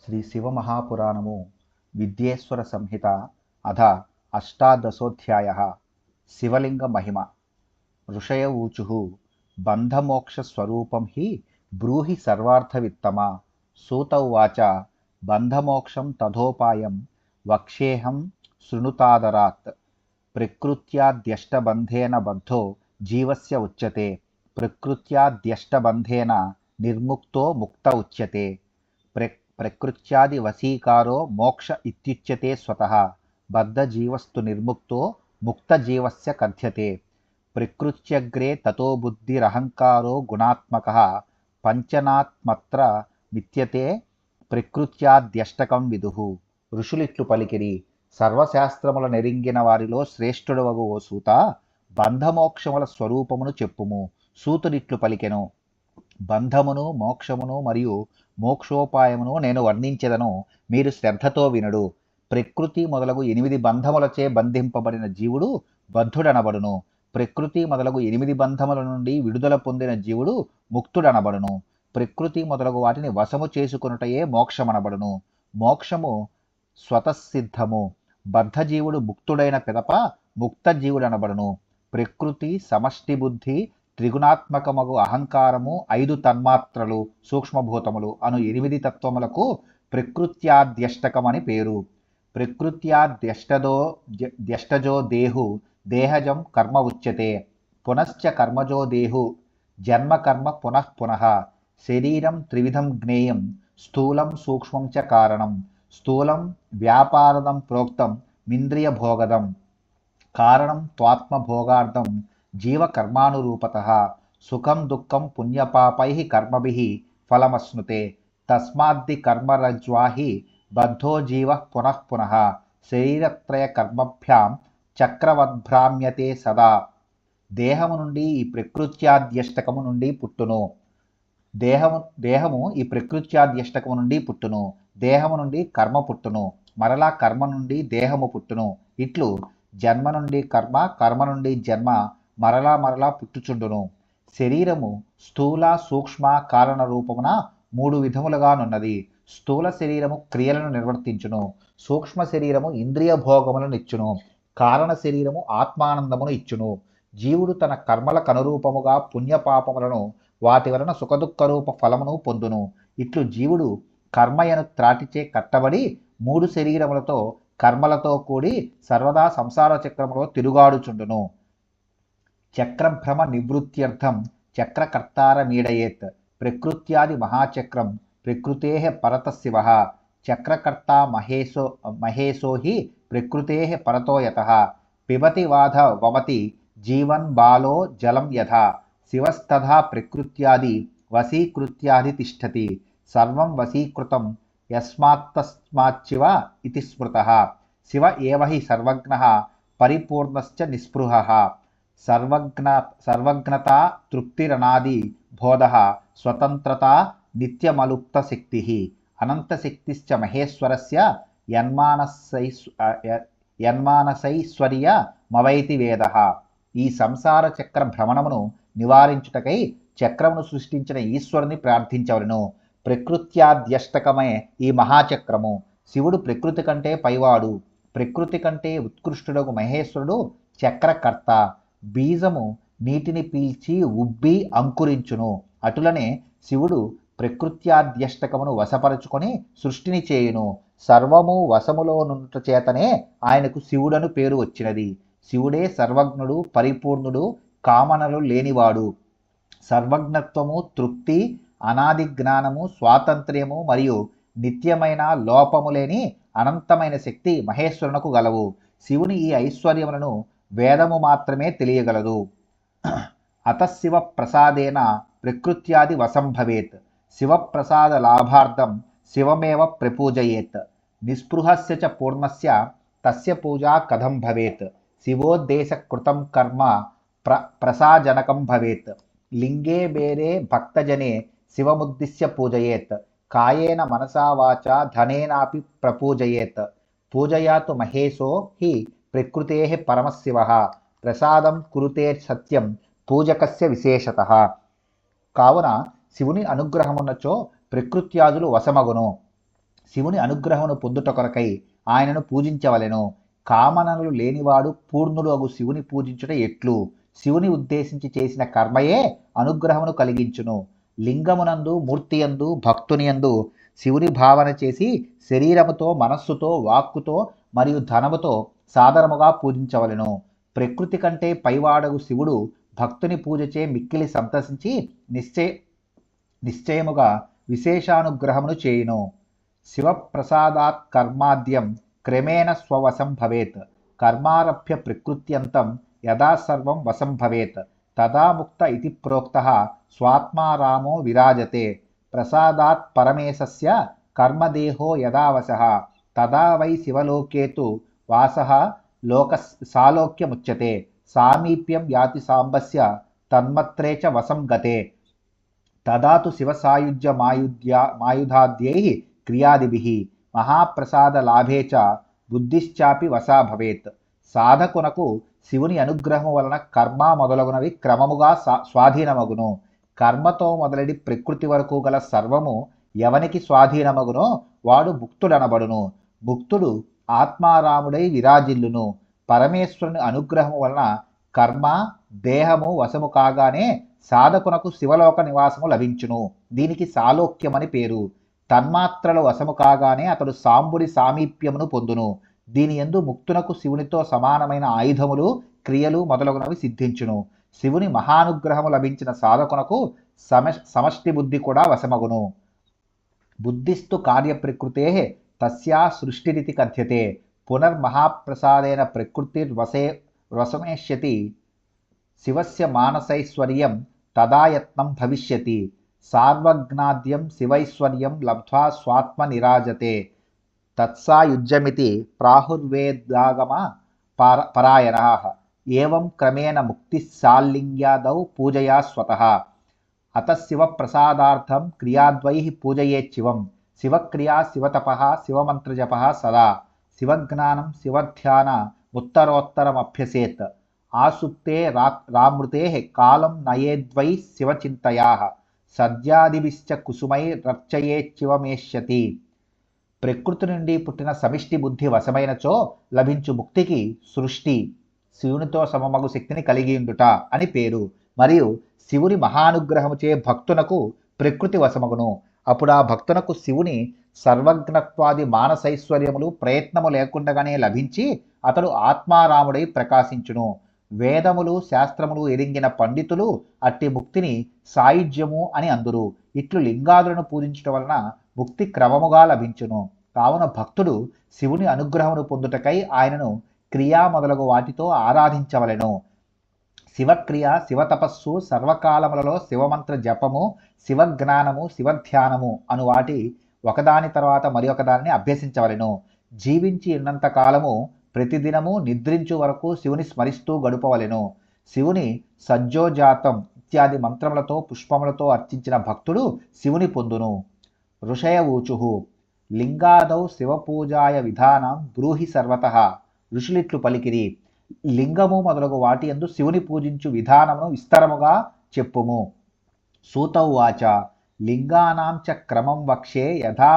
శ్రీ శివమహాపురాణము విద్యేశ్వర సంహిత అధ అష్టాదశోధ్యాయః శివలింగ మహిమ. ఋషయ ఊచుః బంధమోక్షస్వరూపం హి బ్రూహి సర్వార్థవిత్తమా. సూత ఉవాచ బంధమోక్షం తథోపాయం వక్ష్యేహం శృణుతాదరాత్. ప్రకృత్యాద్యష్టబంధేన బద్ధో జీవస్య ఉచ్యతే, ప్రకృత్యాద్యష్టబంధేన నిర్ముక్తో ముక్త ఉచ్యతే. ప్రకృత్యాది వశీకారో మోక్ష ఇత్యుచ్యతే స్వతః, బద్ధజీవస్తు నిర్ముక్తో ముక్తజీవస్య కథ్యతే. ప్రకృత్యగ్రే తతో బుద్ధిరహంకారో గుణాత్మకః, పంచనాత్మత్ర నిత్యతే ప్రకృత్యాద్యష్టకం విదుః. ఋషులిట్లు పలికిరి, సర్వశాస్త్రముల నెరింగిన వారిలో శ్రేష్ఠుడవగు ఓ సూత, బంధమోక్షముల స్వరూపమును చెప్పుము. సూతుడిట్లు పలికెను, బంధమును మోక్షమును మరియు మోక్షోపాయమును నేను వర్ణించెదను, మీరు శ్రద్ధతో వినుడు. ప్రకృతి మొదలగు 8 బంధములచే బంధింపబడిన జీవుడు బద్ధుడనబడును. ప్రకృతి మొదలగు 8 బంధముల నుండి విడుదల పొందిన జీవుడు ముక్తుడనబడును. ప్రకృతి మొదలగు వాటిని వశము చేసుకొనుటయే మోక్షమనబడును. మోక్షము స్వతసిద్ధము. బద్ధజీవుడు ముక్తుడైన పిదప ముక్త జీవుడనబడును. ప్రకృతి, సమష్టి బుద్ధి, త్రిగుణాత్మకమగు అహంకారము, 5 తన్మాత్రలు, సూక్ష్మభూతములు అను 8 తత్వములకు ప్రకృత్యాద్యష్టకమని పేరు. ప్రకృత్యాద్యష్టజో దేహు దేహజం కర్మ ఉచ్యతే. పునశ్చ కర్మజో దేహు జన్మ కర్మ పునః పునః. శరీరం త్రివిధం జ్ఞేయం, స్థూలం సూక్ష్మం చ కారణం. స్థూలం వ్యాపారదం ప్రోక్తం మింద్రియభోగదం, కారణం త్వాత్మభోగార్థం జీవకర్మానురూపతః. సుఖం దుఃఖం పుణ్యపాపైః కర్మభిః ఫలమశ్నుతే. తస్మాద్ధి కర్మరజ్వాహి బద్ధో జీవః పునః పునః. శరీరత్రయ కర్మభ్యాం చక్రవద్భ్రామ్యతే సదా. దేహము నుండి ఈ ప్రకృత్యాద్యష్టకము నుండి పుట్టును. దేహము ఈ ప్రకృత్యాద్యష్టకము నుండి పుట్టును. దేహము నుండి కర్మ పుట్టును. మరలా కర్మ నుండి దేహము పుట్టును. ఇట్లు జన్మ నుండి కర్మ, కర్మ నుండి జన్మ మరలా మరలా పుట్టుచుండును. శరీరము స్థూల సూక్ష్మ కారణ రూపమున 3 విధములుగానున్నది. స్థూల శరీరము క్రియలను నిర్వర్తించును. సూక్ష్మ శరీరము ఇంద్రియ భోగములను ఇచ్చును. కారణ శరీరము ఆత్మానందమును ఇచ్చును. జీవుడు తన కర్మలకు అనురూపముగా పుణ్యపాపములను, వాటి వలన సుఖదుఃఖరూప ఫలమును పొందును. ఇట్లు జీవుడు కర్మయను త్రాటిచే కట్టబడి 3 శరీరములతో కర్మలతో కూడి సర్వదా సంసార చక్రములో తిరుగాడుచుండును. చక్రభ్రమ నివృత్త్యర్థం చక్రకర్తారమీడయేత్. ప్రకృత్యాది మహాచక్రం ప్రకృతేః పరతః శివః. చక్రకర్తా మహేశో హి ప్రకృతేః పరతో యతః. పిబతి వాధ వమతి జీవన్ బాలో జలం యథా. శివస్తథా ప్రకృత్యాది వశీకృత్యాది తిష్టతి. సర్వం వశీకృతం యస్మాత్తస్మాచ్చివ ఇతి స్మృతః. శివ ఏవ హి సర్వజ్ఞః పరిపూర్ణశ్చ నిస్పృహః. సర్వజ్ఞతా తృప్తిరనాది బోధః. స్వతంత్రతా నిత్యమలుప్తశక్తిః. అనంతశక్తిశ్చ మహేశ్వరస్య యన్మానసైశ్వర్యమవైతి వేదః. ఈ సంసార చక్ర భ్రమణమును నివారించుటకై చక్రమును సృష్టించిన ఈశ్వరుని ప్రార్థించవలెను. ప్రకృత్యాద్యష్టకమే ఈ మహాచక్రము. శివుడు ప్రకృతి కంటే పైవాడు. ప్రకృతి కంటే ఉత్కృష్టుడగు మహేశ్వరుడు చక్రకర్త. బీజము నీటిని పీల్చి ఉబ్బి అంకురించును. అటులనే శివుడు ప్రకృత్యాద్యష్టకమును వశపరచుకొని సృష్టిని చేయును. సర్వము వశములో నుంట చేతనే ఆయనకు శివుడను పేరు వచ్చినది. శివుడే సర్వజ్ఞుడు, పరిపూర్ణుడు, కామనలు లేనివాడు. సర్వజ్ఞత్వము, తృప్తి, అనాది జ్ఞానము, స్వాతంత్ర్యము మరియు నిత్యమైన లోపము లేని అనంతమైన శక్తి మహేశ్వరునకు గలవు. శివుని ఈ ఐశ్వర్యములను వేదము మాత్రమే తెలియగలదు. అతశివ ప్రసాదేన ప్రకృత్యాది వశం భవేత్. శివప్రసాద లాభార్థం శివమేవ ప్రపూజయేత్. నిస్పృహస్య చ పూర్ణస్య తస్య పూజా కథం భవేత్. శివోద్దేశ కృతం కర్మ ప్రసాజనకం భవేత్. లింగే బేరే భక్తజనే శివముద్దిశ్య పూజయేత్. కాయేన మనసా వాచా ధనేనాపి ప్రపూజయేత్. పూజయాతు మహేశో హి ప్రకృతేః పరమశివః. ప్రసాదం కురుతే సత్యం పూజకస్య విశేషతః. కావున శివుని అనుగ్రహమున్నచో ప్రకృత్యాదులు వశమగును. శివుని అనుగ్రహమును పొందుట కొరకై ఆయనను పూజించవలెను. కామనలు లేనివాడు పూర్ణుడు అగు శివుని పూజించుట ఎట్లు? శివుని ఉద్దేశించి చేసిన కర్మయే అనుగ్రహమును కలిగించును. లింగమునందు మూర్తియందు భక్తునియందు శివుని భావన చేసి శరీరముతో మనస్సుతో వాక్కుతో మరియు ధనముతో సాదరముగా పూజించవలెను. ప్రకృతి కంటే పైవాడగు శివుడు భక్తుని పూజచే మిక్కిలి సంతసించి నిశ్చయముగా విశేషానుగ్రహమును చేయును. శివప్రసాదాత్ కర్మాద్యం క్రమేణ స్వవశం భవేత్. కర్మారభ్య ప్రకృత్యంతం యదా సర్వం వశం భవేత్ తదా ముక్త ఇతి ప్రోక్తః స్వాత్మారామో విరాజతే. ప్రసాదాత్ పరమేశస్య కర్మదేహో యదా వశః తదా వై శివలోకేతు వాసః సాలోక్యముచ్యతే. సామీప్యం యాతి సాంబస్య తన్మత్రే చ వశం గతే. తదా తు శివసాయుధ్యమాయుధాద్యైః క్రియాదిభిః మహాప్రసాదలాభే చ బుద్ధిశ్చాపి వశా భవేత్. సాధకునకు శివుని అనుగ్రహము వలన కర్మ మొదలగునవి క్రమముగా స్వాధీనమగును. కర్మతో మొదలడి ప్రకృతి వరకు గల సర్వము ఎవనికి స్వాధీనమగునో వాడు భుక్తుడనబడును. భుక్తుడు ఆత్మారాముడై విరాజిల్లును. పరమేశ్వరుని అనుగ్రహము వలన కర్మ దేహము వశము కాగానే సాధకునకు శివలోక నివాసము లభించును. దీనికి సాలోక్యమని పేరు. తన్మాత్రలు వశము కాగానే అతడు సాంబుడి సామీప్యమును పొందును. దీని యందు ముక్తునకు శివునితో సమానమైన ఆయుధములు క్రియలు మొదలగునవి సిద్ధించును. శివుని మహానుగ్రహము లభించిన సాధకునకు సమష్టి బుద్ధి కూడా వశమగును. బుద్ధిస్తు కార్యప్రకృతే తస్యా సృష్టిరితి కథ్యతే. పునర్మహాప్రసాదేన ప్రకృతిర్వశమేష్యతి. శివస్య మానసైశ్వర్యం తదాయత్నం భవిష్యతి. సార్వజ్ఞాద్యం శివైశ్వర్యం లబ్ధ్వా స్వాత్మ నిరాజతే. తత్సాయుజ్యమితి ప్రాహుర్వేదాగమ పరాయణాః. ఏవం క్రమేణ ముక్తిస్సాల్లింగ్యాదౌ పూజయా స్వతః. అతః శివప్రసాదార్థం క్రియాద్వైః పూజయేచ్చివం. శివక్రియా శివతపః శివమంత్రజపః సదా. శివజ్ఞానం శివధ్యాన ముత్తరోత్తరమభ్యసేత్. ఆసుప్తే రామృతే కాలం నయేద్వై శివచింతయా. సద్యాదిభిశ్చ కుసుమైరర్చయేచ్చివమేష్యతి. ప్రకృతి నుండి పుట్టిన సమిష్టి బుద్ధి వశమైనచో లభించు ముక్తికి సృష్టి శివునితో సమమగు శక్తిని కలిగియుండుట అని పేరు. మరియు శివుని మహానుగ్రహముచే భక్తునకు ప్రకృతి వశమగును. అప్పుడు ఆ భక్తునకు శివుని సర్వజ్ఞత్వాది మానసైశ్వర్యములు ప్రయత్నము లేకుండగానే లభించి అతడు ఆత్మారాముడై ప్రకాశించును. వేదములు శాస్త్రములు ఎరింగిన పండితులు అట్టి ముక్తిని సాయుధ్యము అని అందురు. ఇట్లు లింగాదులను పూజించటం వలన ముక్తి క్రమముగా లభించును. కావున భక్తుడు శివుని అనుగ్రహమును పొందుటకై ఆయనను క్రియా మొదలగు వాటితో ఆరాధించవలెను. శివక్రియ శివతపస్సు సర్వకాలములలో శివమంత్ర జపము శివజ్ఞానము శివధ్యానము అను వాటి ఒకదాని తర్వాత మరి ఒకదాన్ని అభ్యసించవలెను. జీవించి ఉన్నంత కాలము ప్రతిదినము నిద్రించు వరకు శివుని స్మరిస్తూ గడుపవలెను. శివుని సజ్జోజాతం ఇత్యాది మంత్రములతో పుష్పములతో అర్చించిన భక్తుడు శివుని పొందును. ఋషయ ఊచుః. లింగాదౌ శివపూజాయ విధానం బ్రూహి సర్వతః. ఋషులిట్లు పలికిరి. లింగము మొదలగు వాటి యందు శివుని పూజించు విధానమును విస్తరముగా చెప్పుము. సూత ఉవాచ. లింగానాం చ క్రమం వక్ష్యే యథా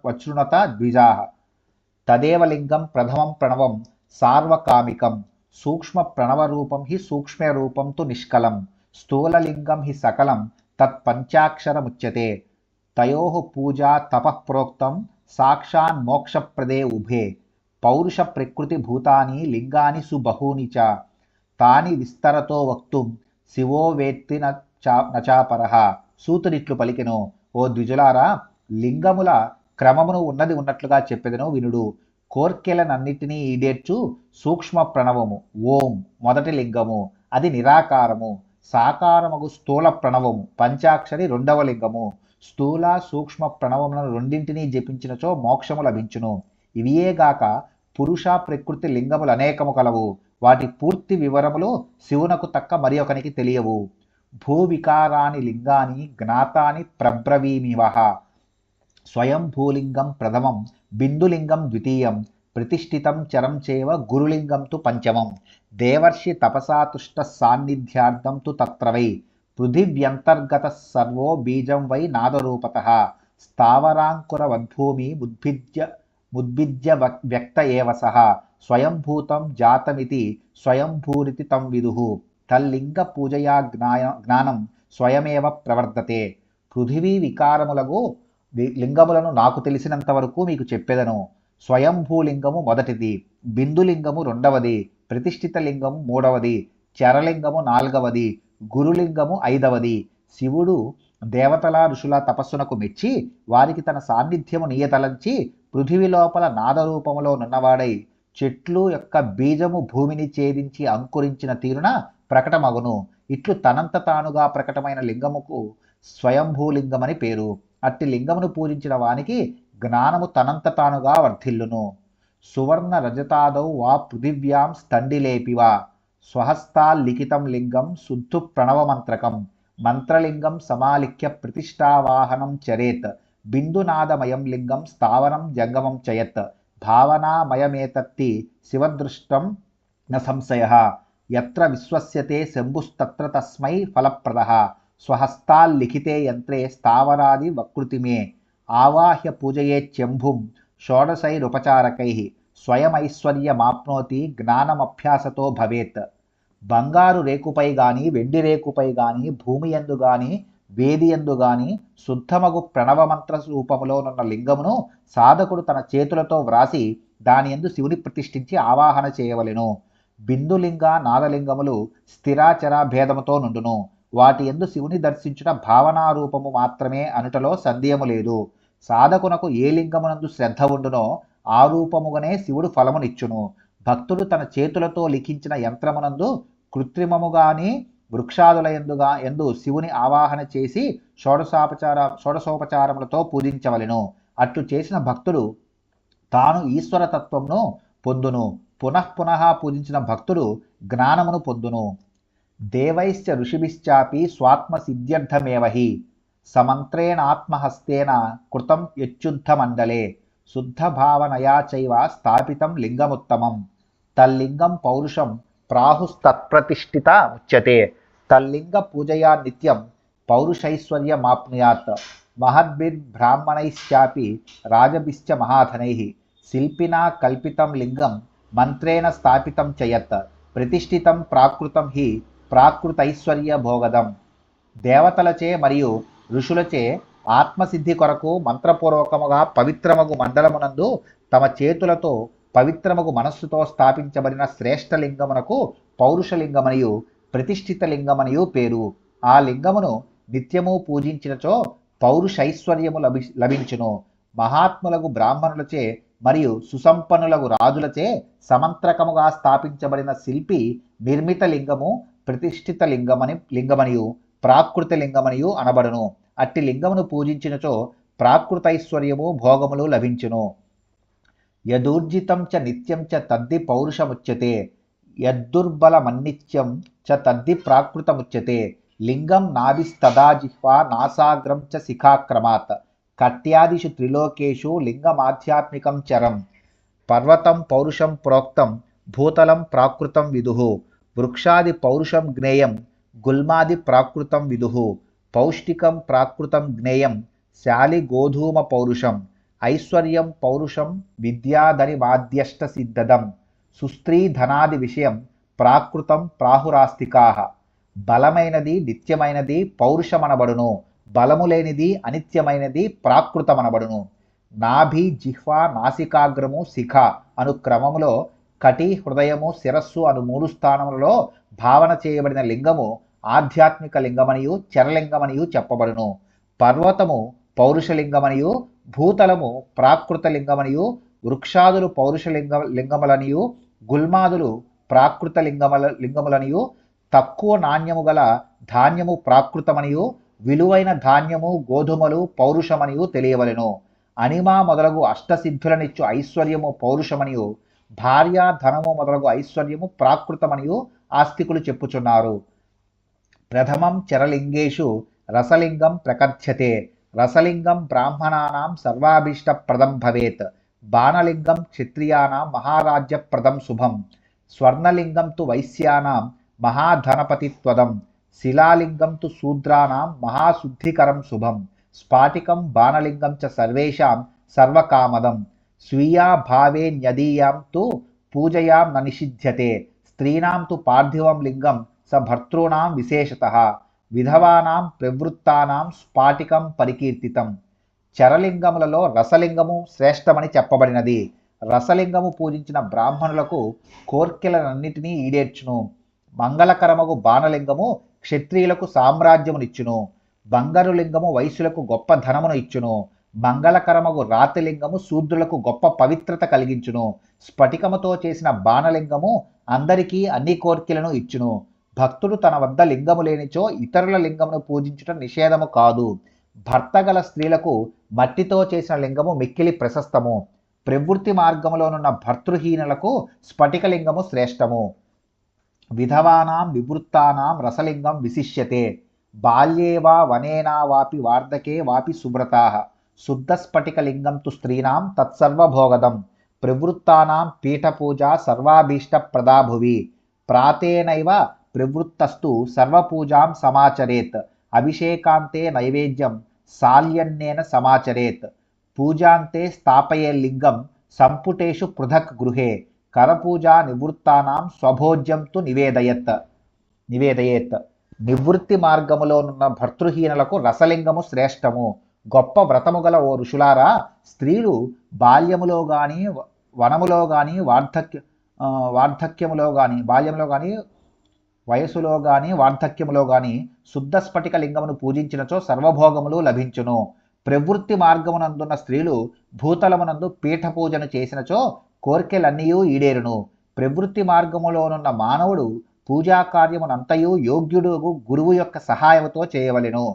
వచృణత ద్విజాః. తదేవ లింగం ప్రథమం ప్రణవం సార్వకామికం. సూక్ష్మ ప్రణవరూపం హి సూక్ష్మరూపం తు నిష్కలం. స్థూలలింగం హి సకలం తత్పంచాక్షరముచ్యతే. తయోః పూజా తపః ప్రోక్తం సాక్షాన్మోక్షప్రదే ఉభే. పౌరుష ప్రకృతి భూతాని లింగాని సుబహూని చ. తాని విస్తరతో వక్తుం శివో వేత్తి నచాపరః. సూతుడిట్లు పలికెను. ఓ ద్విజులారా, లింగముల క్రమమును ఉన్నది ఉన్నట్లుగా చెప్పెదను వినుడు. కోర్కెలనన్నిటినీ ఈడేర్చు సూక్ష్మ ప్రణవము ఓం మొదటి లింగము, అది నిరాకారము. సాకారమగు స్థూల ప్రణవము పంచాక్షరి రెండవ లింగము. స్థూల సూక్ష్మ ప్రణవములను రెండింటినీ జపించినచో మోక్షము లభించును. ఇవియేగాక పురుష ప్రకృతి లింగములు అనేకము కలవు. వాటి పూర్తి వివరములు శివునకు తక్క మరి ఒకనికి తెలియవు. భూవికారాని లింగాని జ్ఞాతాని ప్రబ్రవీమివహ. స్వయం భూలింగం ప్రథమం బిందులింగం ద్వితీయం ప్రతిష్ఠితం చరం చేవ గురులింగం తు పంచమం. దేవర్షి తపసా తుష్ట సాన్నిధ్యార్థం తు తత్ర వై పృథివ్యంతర్గత సర్వో బీజం వై నాదరూపతః. స్థావరాంకురవద్భూమి ముద్భిజ్య వ్యక్త ఏవ సహ స్వయంభూతం జాతమితి స్వయంభూరితి తం విదుః తల్లింగ పూజయా జ్ఞానం స్వయమేవ ప్రవర్తతే. పృథివీ వికారములకు లింగములను నాకు తెలిసినంత వరకు మీకు చెప్పెదను. స్వయంభూలింగము మొదటిది, బిందులింగము రెండవది, ప్రతిష్ఠిత లింగము మూడవది, చరలింగము నాలుగవది, గురులింగము ఐదవది. శివుడు దేవతల ఋషుల తపస్సునకు మెచ్చి వారికి తన సాన్నిధ్యము నీయతలంచి పృథివి లోపల నాదరూపములో నున్నవాడై చెట్లు యొక్క బీజము భూమిని ఛేదించి అంకురించిన తీరున ప్రకటమగును. ఇట్లు తనంత తానుగా ప్రకటమైన లింగముకు స్వయంభూలింగమని పేరు. అట్టి లింగమును పూజించిన వానికి జ్ఞానము తనంత తానుగా వర్ధిల్లును. సువర్ణ రజతాదౌ వా పృథివ్యాం స్థండిలేపివా స్వహస్తాల్లిఖితం లింగం శుద్ధు ప్రణవమంత్రకం మంత్రలింగం సమాలిఖ్య ప్రతిష్టావాహనం చరేత్ బిందునాదమయం లింగం స్థావరం జంగమం చయత్ భావనామయమేతత్తి శివదృష్టం న సంశయః యత్ర విశ్వస్యతే శంభుస్తత్ర తస్మై ఫలప్రదః స్వహస్తాల్లిఖితే యంత్రే స్థావరాది వక్ృతిమే ఆవాహ్య పూజయేచ్చంభుం షోడశైరుపచారకైః స్వయమైశ్వర్యమాప్నోతి జ్ఞానమభ్యాసతో భవేత్. బంగారు రేకుపై గాని వెండి రేకుపై గాని భూమి యందు గాని వేది యందు గాని శుద్ధమగు ప్రణవమంత్ర రూపములోనున్న లింగమును సాధకుడు తన చేతులతో వ్రాసి దాని యందు శివుని ప్రతిష్ఠించి ఆవాహన చేయవలెను. బిందులింగ నాదలింగములు స్థిరాచర భేదముతో నుండును. వాటి యందు శివుని దర్శించుట భావనారూపము మాత్రమే అనుటలో సందేహము లేదు. సాధకునకు ఏ లింగమునందు శ్రద్ధ ఉండునో ఆ రూపముగానే శివుడు ఫలమునిచ్చును. భక్తుడు తన చేతులతో లిఖించిన యంత్రమునందు కృత్రిమముగాని వృక్షాదులయందు శివుని ఆవాహన చేసి షోడశోపచారములతో పూజించవలెను. అట్లు చేసిన భక్తుడు తాను ఈశ్వరతత్వమును పొందును. పునఃపునః పూజించిన భక్తుడు జ్ఞానమును పొందును. దేవైశ్చ ఋషిభిశ్చాపి స్వాత్మసిద్ధ్యర్థమేవహి సమంత్రేణాత్మహస్తేన కృతం యచ్యుద్ధమండలే శుద్ధభావనయా చైవ స్థాపితం లింగముత్తమం తల్లింగం పౌరుషం ప్రాహుస్తత్ప్రతిష్ఠిత ఉచ్యతే. తల్లింగ పూజయా నిత్యం పౌరుషైశ్వర్యమాప్నుయాత్ మహద్భిర్బ్రాహ్మణైశ్చాపి రాజభిశ్చ మహాధనైః శిల్పినా కల్పితం లింగం మంత్రేణ స్థాపితం చయత్ ప్రతిష్ఠితం ప్రాకృతం హి ప్రాకృతైశ్వర్య భోగదం. దేవతలచే మరియు ఋషులచే ఆత్మసిద్ధి కొరకు మంత్రపూర్వకముగా పవిత్రమగు మండలమునందు తమ చేతులతో పవిత్రమగు మనస్సుతో స్థాపించబడిన శ్రేష్టలింగమునకు పౌరుషలింగమనియు ప్రతిష్ఠిత లింగమనియు పేరు. ఆ లింగమును నిత్యము పూజించినచో పౌరుషైశ్వర్యము లభించును. మహాత్ములకు బ్రాహ్మణులచే మరియు సుసంపన్నులకు రాజులచే సమంత్రకముగా స్థాపించబడిన శిల్పి నిర్మిత లింగము ప్రతిష్ఠిత లింగమనియు ప్రాకృత లింగమనియు అనబడును. అట్టి లింగమును పూజించినచో ప్రాకృతైశ్వర్యము భోగములు లభించును. యదూర్జితం చ నిత్యం చ తద్ది పౌరుషముచ్యతే యద్దుర్బలమన్నిత్యం చ తద్ది ప్రాకృతముచ్యతే. లింగం నాభిస్తదా జిహ్వా నాసాగ్రం చ శిఖాక్రమాత్ కట్యాదిషు త్రిలోకేషు లింగమాధ్యాత్మికం చరం. పర్వతం పౌరుషం ప్రోక్తం భూతలం ప్రాకృతం విదుః వృక్షాది పౌరుషం జ్ఞేయం గుల్మాది ప్రాకృతం విదుః పౌష్టికం ప్రాకృతం జ్ఞేయం శాలి గోధూమ పౌరుషం ఐశ్వర్యం పౌరుషం విద్యాధనిమాద్యష్ట సిద్ధదం సుస్త్రీ ధనాది విషయం ప్రాకృతం ప్రాహురాస్తికాః. బలమైనది నిత్యమైనది పౌరుషమనబడును. బలము లేనిది అనిత్యమైనది ప్రాకృతమనబడును. నాభి జిహ్వా నాసికాగ్రము శిఖ అను క్రమములో కటి హృదయము శిరస్సు అను 3 స్థానములలో భావన చేయబడిన లింగము ఆధ్యాత్మిక లింగమనియు చరలింగమనియు చెప్పబడును. పర్వతము పౌరుషలింగమనియు భూతలము ప్రాకృత లింగమనియు వృక్షాదులు లింగములనియు గుల్మాదులు ప్రాకృత లింగములనియు తక్కువ నాణ్యము గల ధాన్యము ప్రాకృతమనియు విలువైన ధాన్యము గోధుమలు పౌరుషమనియు తెలియవలెను. అనిమ మొదలగు అష్టసిద్ధులనిచ్చు ఐశ్వర్యము పౌరుషమనియు భార్య ధనము మొదలగు ఐశ్వర్యము ప్రాకృతమనియు ఆస్తికులు చెప్పుచున్నారు. ప్రథమం చరలింగేషు రసలింగం ప్రకథ్యతే. రసలింగం బ్రాహ్మణానాం సర్వాభీష్టప్రదం భవేత్. బాణలింగం క్షత్రియానాం మహారాజ్యప్రదం శుభం. స్వర్ణలింగం తు వైశ్యానాం మహాధనపతిత్వదం. శిలాలింగం తు శూద్రానాం మహాశుద్ధికరం శుభం. స్ఫాటికం బాణలింగం చ సర్వేషాం సర్వకామదం స్వీయా భావే న్యదీయాం తు పూజయాం న నిషిధ్యతే స్త్రీణాం తు పార్థివం లింగం స భర్తॄణాం విశేషతః విధవానాం ప్రవృత్తానాం స్ఫాటికం పరికీర్తితం. చరలింగములలో రసలింగము శ్రేష్టమని చెప్పబడినది. రసలింగము పూజించిన బ్రాహ్మణులకు కోర్కెలనన్నిటినీ ఈడేర్చును. మంగళకరమగు బాణలింగము క్షత్రియులకు సామ్రాజ్యమునిచ్చును. బంగారు లింగము వైశ్యులకు గొప్ప ధనమును ఇచ్చును. మంగళకరమగు రాతిలింగము శూద్రులకు గొప్ప పవిత్రత కలిగించును. స్ఫటికముతో చేసిన బాణలింగము అందరికీ అన్ని కోర్కెలను ఇచ్చును. భక్తుడు తన వద్ద లింగము లేనిచో ఇతరుల లింగమును పూజించుట నిషేధము కాదు. భర్త గల స్త్రీలకు మట్టితో చేసిన లింగము మిక్కిలి ప్రశస్తము. ప్రవృత్తి మార్గములోనున్న భర్తృహీనులకు స్ఫటికలింగము శ్రేష్టము. విధవానాం వివృత్తానాం రసలింగం విశిష్యతే. బాల్యే వా వనేనా వాపి వార్ధకే వాపి సువ్రతాః శుద్ధస్ఫటికలింగం తు స్త్రీణాం తత్సర్వభోగదం. ప్రవృత్తానాం పీఠపూజా సర్వాభీష్టప్రదా భువి. ప్రాతేనైవ ప్రవృత్తస్తు సర్వపూజాం సమాచరేత్. అభిషేకాంతే నైవేద్యం సాల్యన్నేన సమాచరేత్. పూజాంతే స్థాపయేల్లింగం సంపుటేషు పృథక్ గృహే. కరపూజా నివృత్తానాం స్వభోజ్యం తు నివేదయేత్. నివృత్తి మార్గములోనున్న భర్తృహీనులకు రసలింగము శ్రేష్టము. గొప్ప వ్రతము గల ఓ ఋషులారా, స్త్రీలు బాల్యములో గాని వనములో గాని వార్ధక్యములో గాని వయసులో గాని వార్ధక్యములో గాని శుద్ధ స్ఫటిక లింగమును పూజించినచో సర్వభోగములు లభించును. ప్రవృత్తి మార్గమునందున్న స్త్రీలు భూతలమునందు పీఠ పూజను చేసినచో కోర్కెలన్నీయూ ఈడేరును. ప్రవృత్తి మార్గములోనున్న మానవుడు పూజా కార్యమునంతయు యోగ్యుడు గురువు యొక్క సహాయముతో చేయవలెను.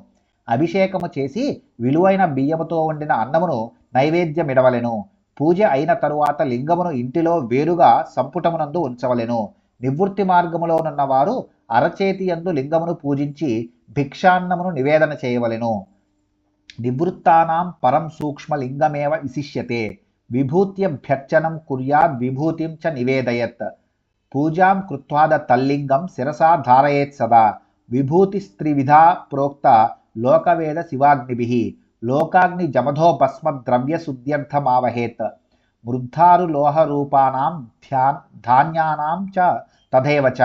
అభిషేకము చేసి విలువైన బియ్యముతో వండిన అన్నమును నైవేద్యమిడవలెను. పూజ అయిన తరువాత లింగమును ఇంటిలో వేరుగా సంపుటమునందు ఉంచవలెను. నివృత్తి మార్గములోనున్న వారు అరచేతి యందు లింగమును పూజించి భిక్షాన్నమును నివేదన చేయవలెను. నివృత్తానాం పరం సూక్ష్మ లింగమేవ విశిష్యతే. విభూత్యభ్యర్చనం కుర్యాద్ విభూతిం చ నివేదయత్. పూజాం కృత్వాద తల్లింగం శిరసా ధారయేత్ సదా. విభూతిస్త్రివిధా ప్రోక్త లోకవేద శివాగ్నిభిః. లోకాగ్ని జమధో భస్మ ద్రవ్య శుద్ధ్యర్థమావహేత్. వృద్ధారు లోహరూపానాం ధాన్యానాం చ తథైవ చ.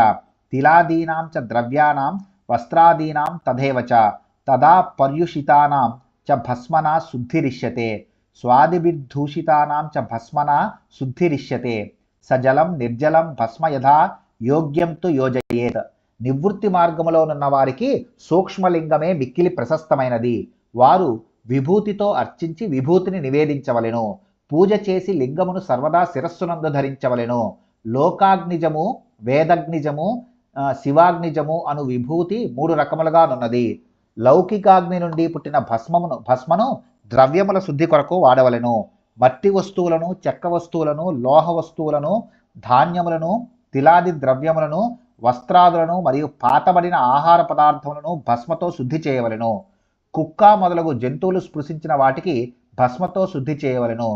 తిలాదీనాం చ ద్రవ్యానాం వస్త్రాదీనాం తథైవ చ. తదా పర్యుషితానాం చ భస్మనా శుద్ధిరిష్యతే. స్వాదిభిర్దూషితానాం చ భస్మనా శుద్ధిరిష్యతే. సజలం నిర్జలం భస్మ యథా యోగ్యం తు యోజయేత్. నివృత్తి మార్గములోనున్న వారికి సూక్ష్మలింగమే మిక్కిలి ప్రశస్తమైనది. వారు విభూతితో అర్చించి విభూతిని నివేదించవలెను. పూజ చేసి లింగమును సర్వదా శిరస్సునందు ధరించవలెను. లోకాగ్నిజము, వేదగ్నిజము, శివాగ్నిజము అను విభూతి 3 రకములుగానున్నది. లౌకికాగ్ని నుండి పుట్టిన భస్మను ద్రవ్యముల శుద్ధి కొరకు వాడవలెను. మట్టి వస్తువులను, చెక్క వస్తువులను, లోహ వస్తువులను, ధాన్యములను, తిలాది ద్రవ్యములను, వస్త్రాదులను మరియు పాతబడిన ఆహార పదార్థములను భస్మతో శుద్ధి చేయవలెను. కుక్క మొదలగు జంతువులు స్పృశించిన వాటికి భస్మతో శుద్ధి చేయవలెను.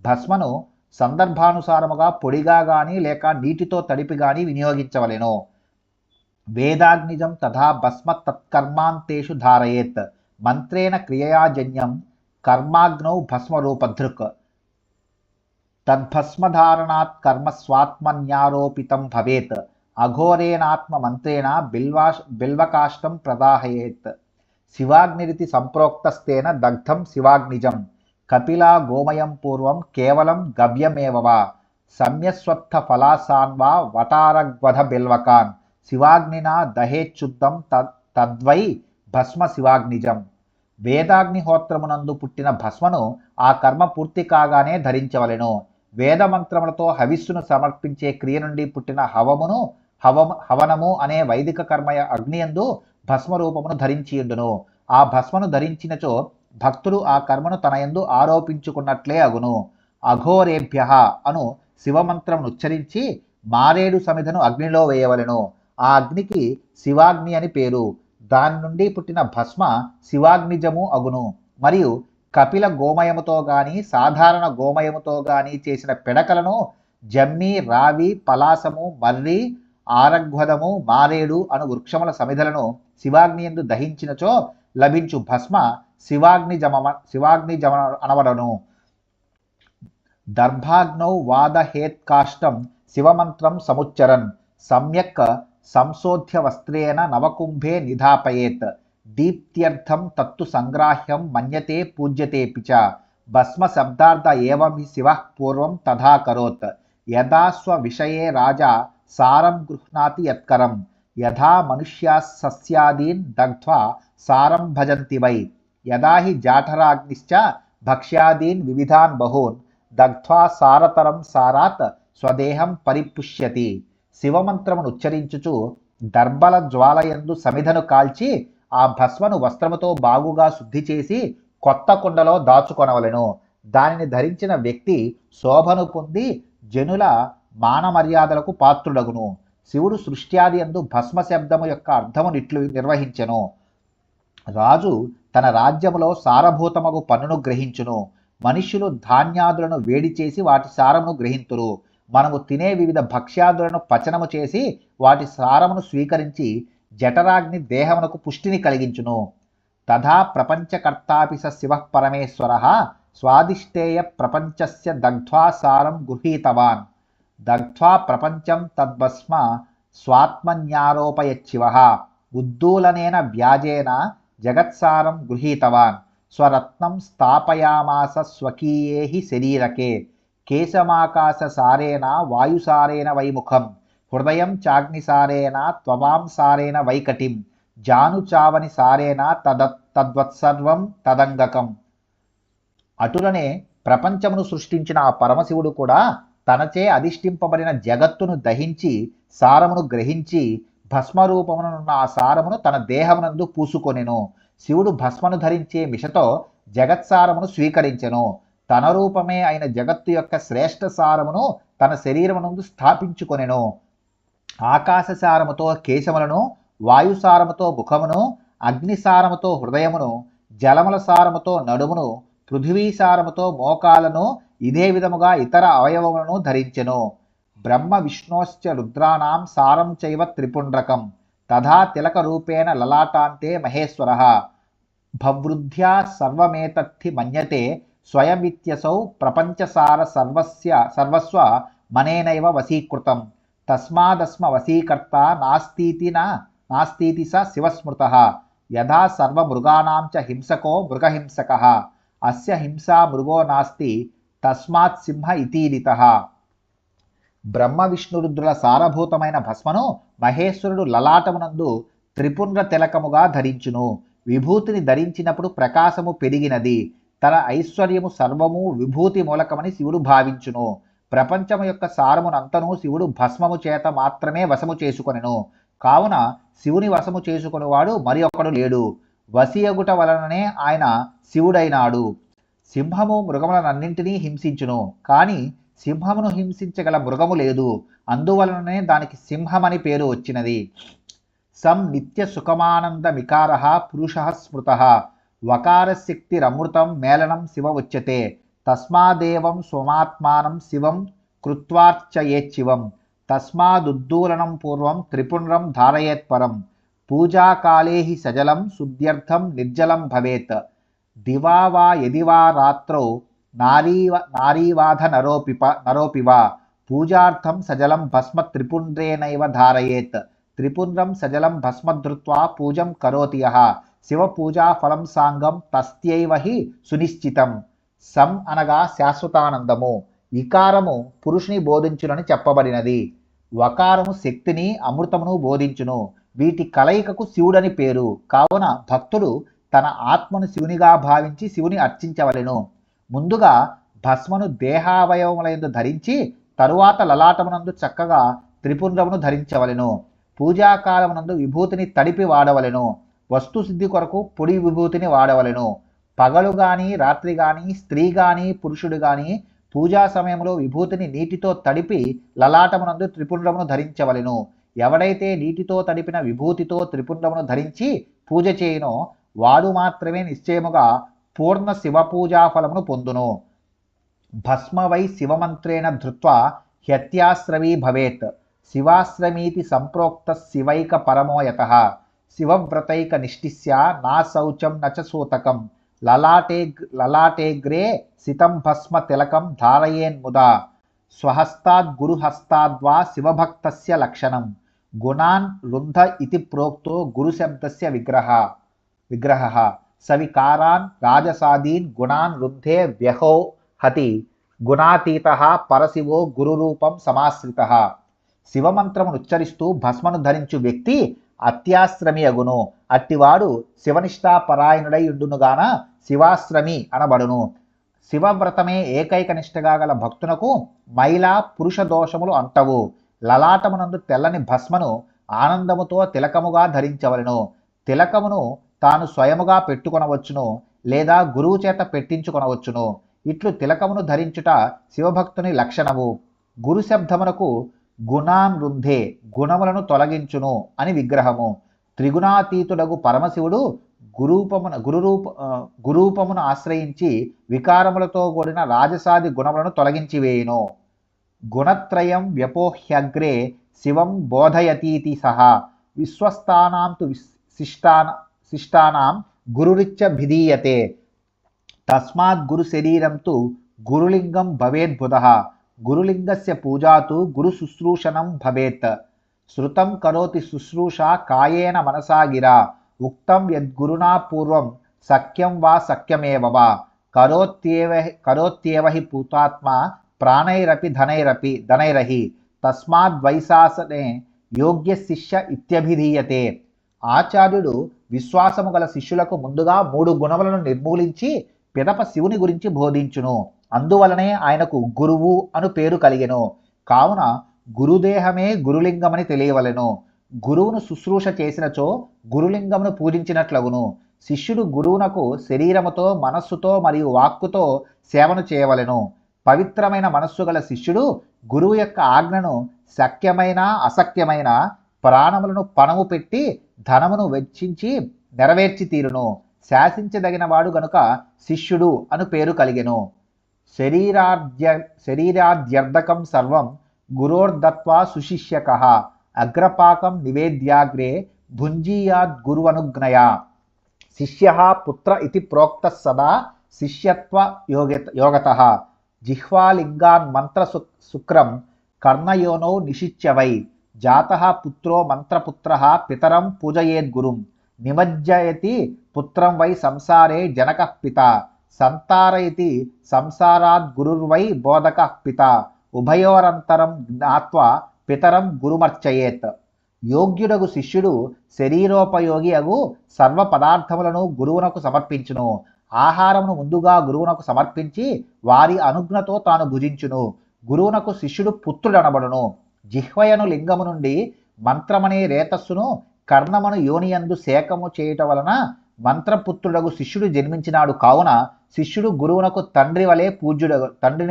భస్మను సందర్భానుసారముగా పొడిగా గాని లేక నీటితో తడిపి గాని వినియోగించవలెను. వేదాగ్నిజం తథా భస్మ తత్కర్మాంతేషు ధారయేత్. మంత్రేణ క్రియయాజన్యం కర్మాగ్నౌ భస్మరూపధృక్. తద్భస్మధారణాత్ కర్మ స్వాత్మన్యారోపితం భవేత్. అఘోరేణాత్మ మంత్రేణ బిల్వకాష్టం ప్రదాహయేత్. శివాగ్నిరితి సంప్రోక్తస్తేన దగ్ధం శివాగ్నిజం. కపిలా గోమయం పూర్వం కేవలం గవ్యమేవ వా. సమ్యస్వత్థ ఫలాసాన్వా వటారగ్వధ బిల్వకాన్. శివాగ్నినా దహేచ్చుద్ధం తద్వై భస్మ శివాగ్నిజం. వేదాగ్నిహోత్రమునందు పుట్టిన భస్మను ఆ కర్మ పూర్తి కాగానే ధరించవలెను. వేదమంత్రములతో హవిస్సును సమర్పించే క్రియ నుండి పుట్టిన హవనము అనే వైదిక కర్మయ అగ్నియందు భస్మరూపమును ధరించియుండును. ఆ భస్మను ధరించినచో భక్తుడు ఆ కర్మను తనయందు ఆరోపించుకున్నట్లే అగును. అఘోరేభ్య అను శివమంత్రమును ఉచ్చరించి మారేడు సమిధను అగ్నిలో వేయవలెను. ఆ అగ్నికి శివాగ్ని అని పేరు. దాని నుండి పుట్టిన భస్మ శివాగ్నిజము అగును. మరియు కపిల గోమయముతో గాని సాధారణ గోమయముతో గాని చేసిన పిడకలను జమ్మి, రావి, పలాసము, మర్రి, ఆరగ్వదము, మారేడు అను వృక్షముల సమిధలను శివాగ్నియందు దహించినచో లభించు భస్మ శివాగ్నిజమ అనవడను. దర్భాగ్నౌ వాదహేత్కాష్టం శివమంత్రం సముచ్చరన్ సమ్యక్ సంశోధ్య వస్త్రేణ నవకుంభే నిధాపయేత్ దీప్త్యర్థం తత్తు సంగ్రాహ్యం మన్యతే పూజ్యతేపి చ భస్మ శబ్దార్థ ఏవం హి శివః పూర్వం తథా కరోత్ యదా స్వవిషయే రాజా సారం గృహ్ణాతి యత్కరం యథా మనుష్యాः సస్యాదీన్ దగ్ధ్వా సారం భజంతి వై యదా హి జాఠరాగ్నిశ్చ భక్ష్యాదీన్ వివిధాన్ బహూన్ దగ్ధ్వా సారతరం సారాత్ స్వదేహం పరిపుష్యతి. శివమంత్రమును ఉచ్చరించుచు దర్భల జ్వాలయందు సమిధను కాల్చి ఆ భస్మను వస్త్రముతో బాగుగా శుద్ధి చేసి కొత్త కుండలో దాచుకొనవలెను. దానిని ధరించిన వ్యక్తి శోభను పొంది జనుల మానమర్యాదలకు పాత్రుడగును. శివుడు సృష్ట్యాది యందు భస్మ శబ్దము యొక్క అర్థమునిట్లు నిర్వహించెను. రాజు తన రాజ్యములో సారభూతమగు పన్నును గ్రహించును. మనుష్యులు ధాన్యాదులను వేడి చేసి వాటి సారమును గ్రహింతురు. మనము తినే వివిధ భక్ష్యాదులను పచనము చేసి వాటి సారమును స్వీకరించి జఠరాగ్ని దేహమునకు పుష్టిని కలిగించును. తథా ప్రపంచకర్తాపి స శివః పరమేశ్వరః స్వాదిష్టేయ ప్రపంచస్య దగ్ధ్వా సారం గృహీతవాన్ దగ్ధ్వా ప్రపంచం తద్భస్మ స్వాత్మన్యారోపయచ్చివః ఉద్దూలనేన వ్యాజేన జగత్సారం గృహీతవాన్ స్వరత్నం స్థాపయామాస స్వకీయే హి శరీరకే కేశమాకాశ సారేణ వాయుసారేణ వైముఖం హృదయం చాగ్నిసారేణ త్వమాంసారేణ వైకటిం జానుచావని సారేణ తద్వత్సర్వం తదంగకం. అటులనే ప్రపంచమును సృష్టించిన ఆ పరమశివుడు కూడా తనచే అధిష్ఠింపబడిన జగత్తును దహించి సారమును గ్రహించి భస్మరూపమునున్న ఆ సారమును తన దేహమునందు పూసుకొనెను. శివుడు భస్మను ధరించే మిషతో జగత్సారమును స్వీకరించెను. తన రూపమే అయిన జగత్తు యొక్క శ్రేష్ఠ సారమును తన శరీరమునందు స్థాపించుకొనెను. ఆకాశసారముతో కేశములను, వాయుసారముతో ముఖమును, అగ్నిసారముతో హృదయమును, జలముల సారముతో నడుమును, పృథివీసారముతో మోకాలను, ఇదే విధముగా ఇతర అవయవములను ధరించెను. బ్రహ్మ విష్ణోశ్చ రుద్రాణం సారం చైవ త్రిపుండ్రకం తథా తిలక రూపేణ లలాటాంతే మహేశ్వరః భవృద్ధ్యా సర్వమేతద్ధి మన్యతే స్వయమిత్యసౌ ప్రపంచసార సర్వస్వ మనేనైవ వశీకృతం తస్మాదస్మ వశీకర్త నాస్तीति స శివస్మృతః యథా సర్వమృగాణాం చ హింసకో మృగహింసకః అస్య హింసా మృగో నాస్తి తస్మాత్ సింహ ఇతీరితః. బ్రహ్మ విష్ణురుద్రుల సారభూతమైన భస్మను మహేశ్వరుడు లలాటమునందు త్రిపుండ్ర తిలకముగా ధరించును. విభూతిని ధరించినప్పుడు ప్రకాశము పెరిగినది. తన ఐశ్వర్యము సర్వము విభూతి మూలకమని శివుడు భావించును. ప్రపంచము యొక్క సారమునంతను శివుడు భస్మము చేత మాత్రమే వశము చేసుకొనెను. కావున శివుని వశము చేసుకొనివాడు మరి ఒకడు లేడు. వశియగుట వలననే ఆయన శివుడైనాడు. సింహము మృగములనన్నింటినీ హింసించును, కానీ సింహమును హింసించగల మృగము లేదు. అందువలననే దానికి సింహమని పేరు వచ్చినది. సం నిత్య సుఖమానందమికారః పురుషః స్మృతః వకారశక్తిరమృతం మేళనం శివ ఉచ్యతే తస్మాదేవం స్వమాత్మానం శివం కృత్వార్చయేచ్చివం తస్మాదుద్దూలనం పూర్వం త్రిపుండ్రం ధారయేత్పరం పూజాకాలే హి సజలం శుద్ధ్యర్థం నిర్జలం భవేత్ దివా వా యది వా రాత్రౌ నారీవాధ నరోపి వా పూజార్థం సజలం భస్మ త్రిపుండ్రేనైవ ధారయేత్ త్రిపుండ్రం సజలం భస్మధృత్వా పూజం కరోతి యః శివ పూజా ఫలం సాంగం తస్యైవ హి సునిశ్చితం. సం అనగా శాశ్వతానందము, ఇకారము పురుషుని బోధించునని చెప్పబడినది. వకారము శక్తిని అమృతమును బోధించును. వీటి కలయికకు శివుడని పేరు. కావున భక్తుడు తన ఆత్మను శివునిగా భావించి శివుని అర్చించవలెను. ముందుగా భస్మను దేహావయవములందు ధరించి తరువాత లలాటమునందు చక్కగా త్రిపుండ్రమును ధరించవలెను. పూజాకాలమునందు విభూతిని తడిపి వాడవలెను. వస్తుసిద్ధి కొరకు పొడి విభూతిని వాడవలెను. పగలు గాని రాత్రి గాని స్త్రీ గాని పురుషుడు గాని పూజా సమయంలో విభూతిని నీటితో తడిపి లలాటమునందు త్రిపుండ్రమును ధరించవలెను. ఎవడైతే నీటితో తడిపిన విభూతితో త్రిపుండ్రమును ధరించి పూజ చేయునో వాడు మాత్రమే నిశ్చయముగా పూర్ణ శివపూజా ఫలమును పొందును. భస్మ వై శివమంత్రేణ ధృత్వా హ్యత్యాశ్రవీ భవేత్ శివాశ్రమీతి సంప్రోక్త శివైక పరమో యతః శివవ్రతైక నిష్ఠిస్య నా శౌచం నచ సూతకం లలాటేగ్రే సితం భస్మ తిలకం ధారయేన్ముదా స్వహస్తాద్ గురుహస్తాద్వా శివభక్తస్య లక్షణం గుణాన్ రుంధ ఇతి ప్రోక్తో గురుశబ్దస్య విగ్రహ సవికారాన్ రాజసాదీన్ గుణాన్ రుద్ధే వ్యహో హతి గుణాతీతః పరశివో గురురూపం సమాశ్రితః. శివమంత్రమును ఉచ్చరిస్తూ భస్మను ధరించు వ్యక్తి అత్యాశ్రమి అగును. అట్టివాడు శివనిష్టాపరాయణుడై ఉండునుగాన శివాశ్రమి అనబడును. శివవ్రతమే ఏకైక నిష్టగా గల భక్తునకు మైలా పురుష దోషములు అంటవు. లలాటమునందు తెల్లని భస్మను ఆనందముతో తిలకముగా ధరించవలెను. తిలకమును తాను స్వయముగా పెట్టుకొనవచ్చును, లేదా గురువు చేత పెట్టించుకొనవచ్చును. ఇట్లు తిలకమును ధరించుట శివభక్తుని లక్షణము. గురు శబ్దమునకు గుణాన్ రుంధే గుణములను తొలగించును అని విగ్రహము. త్రిగుణాతీతుడగు పరమశివుడు గురూపమును ఆశ్రయించి వికారములతో కూడిన రాజసాది గుణములను తొలగించివేయును. గుణత్రయం వ్యపోహ్యగ్రే శివం బోధయతీతి సహా విశ్వస్థానాం తు శిష్టానాం గురురిచ్చ భిధీయతే. తస్మాత్ గురు శరీరం తు గురులింగం భవేద్బుధః. గురులింగస్య పూజా తు గురు శుశ్రూషణం భవేత్. శృతం కరోతి శుశ్రూషా కాయేన మనసా గిరా. ఉక్తం యద్గురునా పూర్వం సఖ్యం వా సఖ్యమేవ వా. కరోత్యేవ హి పూతాత్మా ప్రాణైరపి ధనైరహి. తస్మాద్వైశాసనే యోగ్య శిష్య ఇత్యభిధీయతే. ఆచార్యుడు విశ్వాసము గల శిష్యులకు ముందుగా 3 గుణములను నిర్మూలించి పిదప శివుని గురించి బోధించును. అందువలనే ఆయనకు గురువు అను పేరు కలిగెను. కావున గురుదేహమే గురులింగమని తెలియవలెను. గురువును శుశ్రూష చేసినచో గురులింగమును పూజించినట్లగును. శిష్యుడు గురువునకు శరీరముతో మనస్సుతో మరియు వాక్కుతో సేవను చేయవలెను. పవిత్రమైన మనస్సు గల శిష్యుడు గురువు యొక్క ఆజ్ఞను శక్యమైన అసక్యమైన ప్రాణములను పణము పెట్టి ధనమును వెచ్చించి నెరవేర్చి తీరును. శాసించదగిన వాడు గనుక శిష్యుడు అను పేరు కలిగెను. శరీరాద్యర్థకం సర్వం గురోర్దత్వా సుశిష్యకః. అగ్రపాకం నివేద్యాగ్రే భుంజీయాద్ గురువనుజ్ఞయా. శిష్యః పుత్ర ఇతి ప్రోక్తః సదా శిష్యత్వ యోగతః. జిహ్వాలింగాన్ మంత్ర శుక్రం కర్ణయోనౌ నిషిచ్య వై. జాతః పుత్రో మంత్రపుత్రః పితరం పూజయేద్గురుం. నిమజ్జయతి పుత్రం వై సంసారే జనకః పిత. సంతారయతి సంసారాద్ గురుర్వై బోధకః పిత. ఉభయోరంతరం జ్ఞాత్వా పితరం గురుమర్చయేత్. యోగ్యుడగు శిష్యుడు శరీరోపయోగి అగు సర్వ పదార్థములను గురువునకు సమర్పించును. ఆహారమును ముందుగా గురువునకు సమర్పించి వారి అనుజ్ఞతో తాను భుజించును. గురువునకు శిష్యుడు పుత్రుడనబడును. జిహ్వయను లింగము నుండి మంత్రమనే రేతస్సును కర్ణమను యోనియందు సేకము చేయుట వలన మంత్రపుత్రుడగు శిష్యుడు జన్మించినాడు. కావున శిష్యుడు గురువునకు తండ్రిని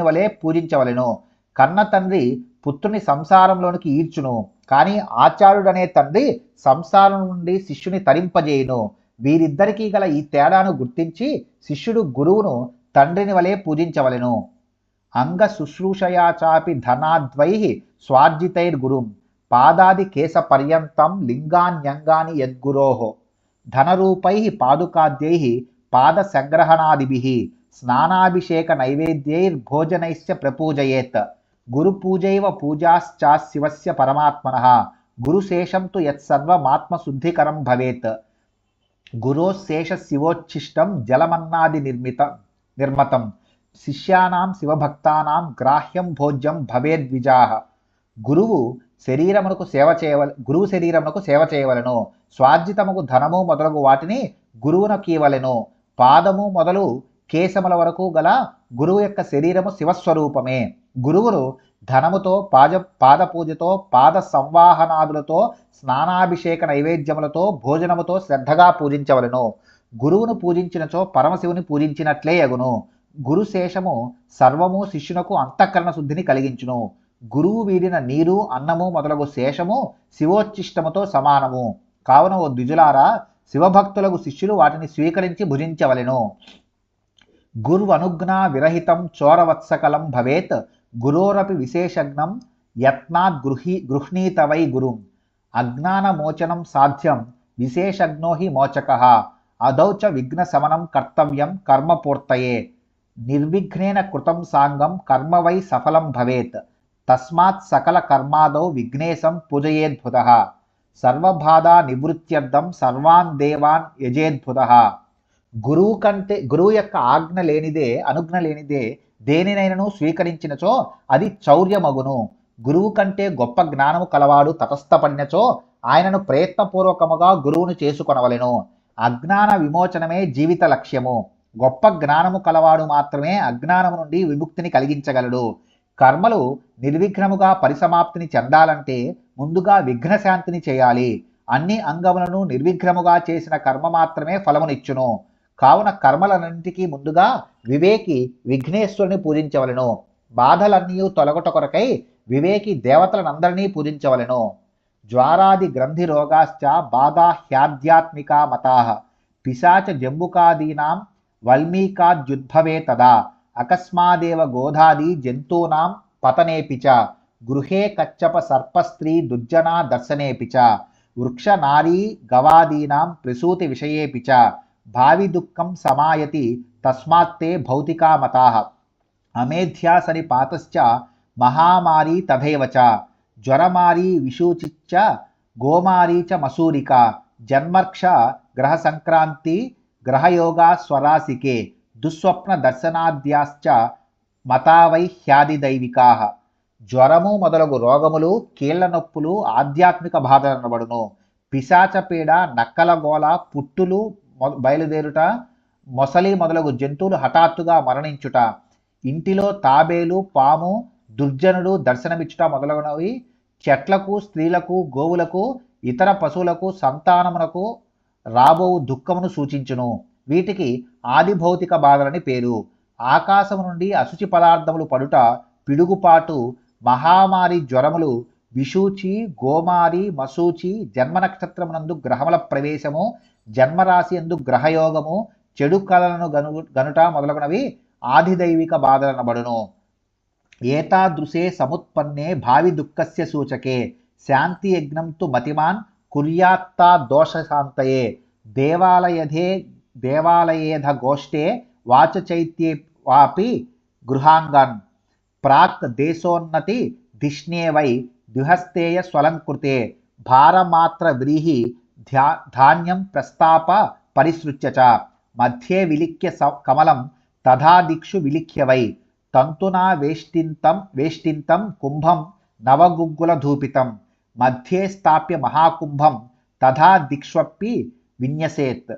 వలె పూజించవలెను. కన్న తండ్రి పుత్రుని సంసారంలోనికి ఈడ్చును, కానీ ఆచార్యుడనే తండ్రి సంసారం నుండి శిష్యుని తరింపజేయును. వీరిద్దరికీ గల ఈ తేడాను గుర్తించి శిష్యుడు గురువును తండ్రిని వలె పూజించవలెను. అంగ శుశ్రూషయా చాపి ధనాద్వై స్వార్జితైర్గురుం. పాదాది కేశ పర్యంతం లింగాన్యంగాని యద్గురోః. ధనరూపై పాదుకాద్యై పాద సంగ్రహణాదిభిః స్నానాభిషేక నైవేద్యైర్భోజనైశ్చ ప్రపూజయేత్. గురుపూజైవ పూజాశ్చాశివస్య పరమాత్మనః. గురుశేషం తు యత్సర్వమాత్మశుద్ధికరం భవేత్. గురోశేష శివోచ్ఛిష్టం జలమన్నాది నిర్మతం. శిష్యానాం శివభక్తానాం గ్రాహ్యం భోజ్యం భవేద్విజాః. గురువు శరీరమునకు సేవ చేయవలెను. స్వార్జితముకు ధనము మొదలగు వాటిని గురువునకీవలెను. పాదము మొదలు కేశముల వరకు గల గురువు యొక్క శరీరము శివస్వరూపమే. గురువును ధనముతో పాదపూజతో పాద సంవాహనాదులతో స్నానాభిషేక నైవేద్యములతో భోజనముతో శ్రద్ధగా పూజించవలెను. గురువును పూజించినచో పరమశివుని పూజించినట్లే యగును. గురుశేషము సర్వము శిష్యునకు అంతఃకరణ శుద్ధిని కలిగించును. గురువు వీడిన నీరు అన్నము మొదలగు శేషము శివోచ్ఛిష్టముతో సమానము. కావున ఓ ద్విజులారా, శివభక్తులకు శిష్యులు వాటిని స్వీకరించి భుజించవలెను. గుర్వనుజ్ఞా విరహితం చోరవత్సకలం భవేత్. గురోరపి విశేషజ్ఞం యత్నాత్ గృహ్ణీత వై గురుం. అజ్ఞానమోచనం సాధ్యం విశేషజ్ఞో హి మోచకః. అదౌ చ విఘ్న శమనం కర్తవ్యం కర్మ పూర్తయే. నిర్విఘ్నేన కృతం సాంగం కర్మ వై సఫలం భవేత్. తస్మాత్ సకల కర్మాదౌ విఘ్నేశం పూజయేద్భుతః. సర్వబాధా నివృత్త్యర్థం సర్వాన్ దేవాన్ యజేద్భుతః. గురువు యొక్క ఆజ్ఞ లేనిదే అనుజ్ఞ లేనిదే దేనినైనను స్వీకరించినచో అది చౌర్యమగును. గురువు కంటే గొప్ప జ్ఞానము కలవాడు తటస్థపడినచో ఆయనను ప్రయత్నపూర్వకముగా గురువును చేసుకొనవలెను. అజ్ఞాన విమోచనమే జీవిత లక్ష్యము. గొప్ప జ్ఞానము కలవాడు మాత్రమే అజ్ఞానము నుండి విముక్తిని కలిగించగలడు. కర్మలు నిర్విఘ్నముగా పరిసమాప్తిని చెందాలంటే ముందుగా విఘ్నశాంతిని చేయాలి. అన్ని అంగములను నిర్విఘ్నముగా చేసిన కర్మ మాత్రమే ఫలమునిచ్చును. కావున కర్మలన్నింటికీ ముందుగా వివేకి విఘ్నేశ్వరుని పూజించవలెను. బాధలన్నీ తొలగుట కొరకై వివేకి దేవతలనందరినీ పూజించవలెను. జ్వారాది గ్రంథి రోగాశ్చ బాధా హ్యాధ్యాత్మికా మతాః. పిశాచ జంబుకాదీనాం వల్మీకాద్యుద్భవే తదా. అకస్మాదేవ గోధాది జంతూనాం పతనేపి చ. గృహే కచ్చప సర్పస్త్రీ దుర్జనా దర్శనేపి చ. వృక్ష నారీ గవాదీనాం ప్రసూతి విషయేపి చ. భావి దుఃఖం సమాయతి తస్మాత్తే భౌతికా మతాః. అమేధ్యాసని పాతశ్చ మహామారీ తథైవ చ. జ్వరమారీ విషూచిచ్చ గోమారీ చ మసూరిక. జన్మర్క్ష గ్రహ సంక్రాంతి గ్రహయోగా స్వరాసికే. దుస్వప్న దర్శనాద్యాశ్చ మతావై హ్యాదిదైవికాః. జ్వరము మొదలగు రోగములు కీళ్ల నొప్పులు ఆధ్యాత్మిక బాధలనబడును. పిశాచపీడ నక్కల గోల పుట్టులు బయలుదేరుట మొసలి మొదలగు జంతువులు హఠాత్తుగా మరణించుట ఇంటిలో తాబేలు పాము దుర్జనుడు దర్శనమిచ్చుట మొదలగునవి చెట్లకు స్త్రీలకు గోవులకు ఇతర పశువులకు సంతానమునకు రాబోవు దుఃఖమును సూచించును. వీటికి ఆది భౌతిక బాధలని పేరు. ఆకాశము నుండి అశుచి పదార్థములు పడుట పిడుగుపాటు మహామారి జ్వరములు విషూచి గోమారి మసూచి జన్మ నక్షత్రమునందు గ్రహముల ప్రవేశము జన్మరాశి యందు గ్రహయోగము చెడు కళలను గనుట మొదలగునవి ఆదిదైవిక బాధలనబడును. ఏతాదృశే సముత్పన్నే భావి దుఃఖస్య సూచకే. శాంతి యజ్ఞం తు మతిమాన్ కుర్యాత్తా దోషశాంతయే. దేవాలయేధ గోష్ఠే వాచచైత్యే వాపి గృహాంగన్. ప్రాక్ దేశోన్నతి ధిష్ణే వై ద్విహస్తేయ స్వలంకృతే. భారమాత్ర వ్రీహి ధాన్యం ప్రస్తాప పరిసృత్య చ. మధ్యే విలిఖ్య కమలం తథా దిక్షు విలిఖ్య వై. తంతునా వేష్టింతం కుంభం నవగుగ్గుల ధూపితం. మధ్యే స్థాప్య మహాకుంభం తథా దిక్ష్వప్పి విన్యసేత్.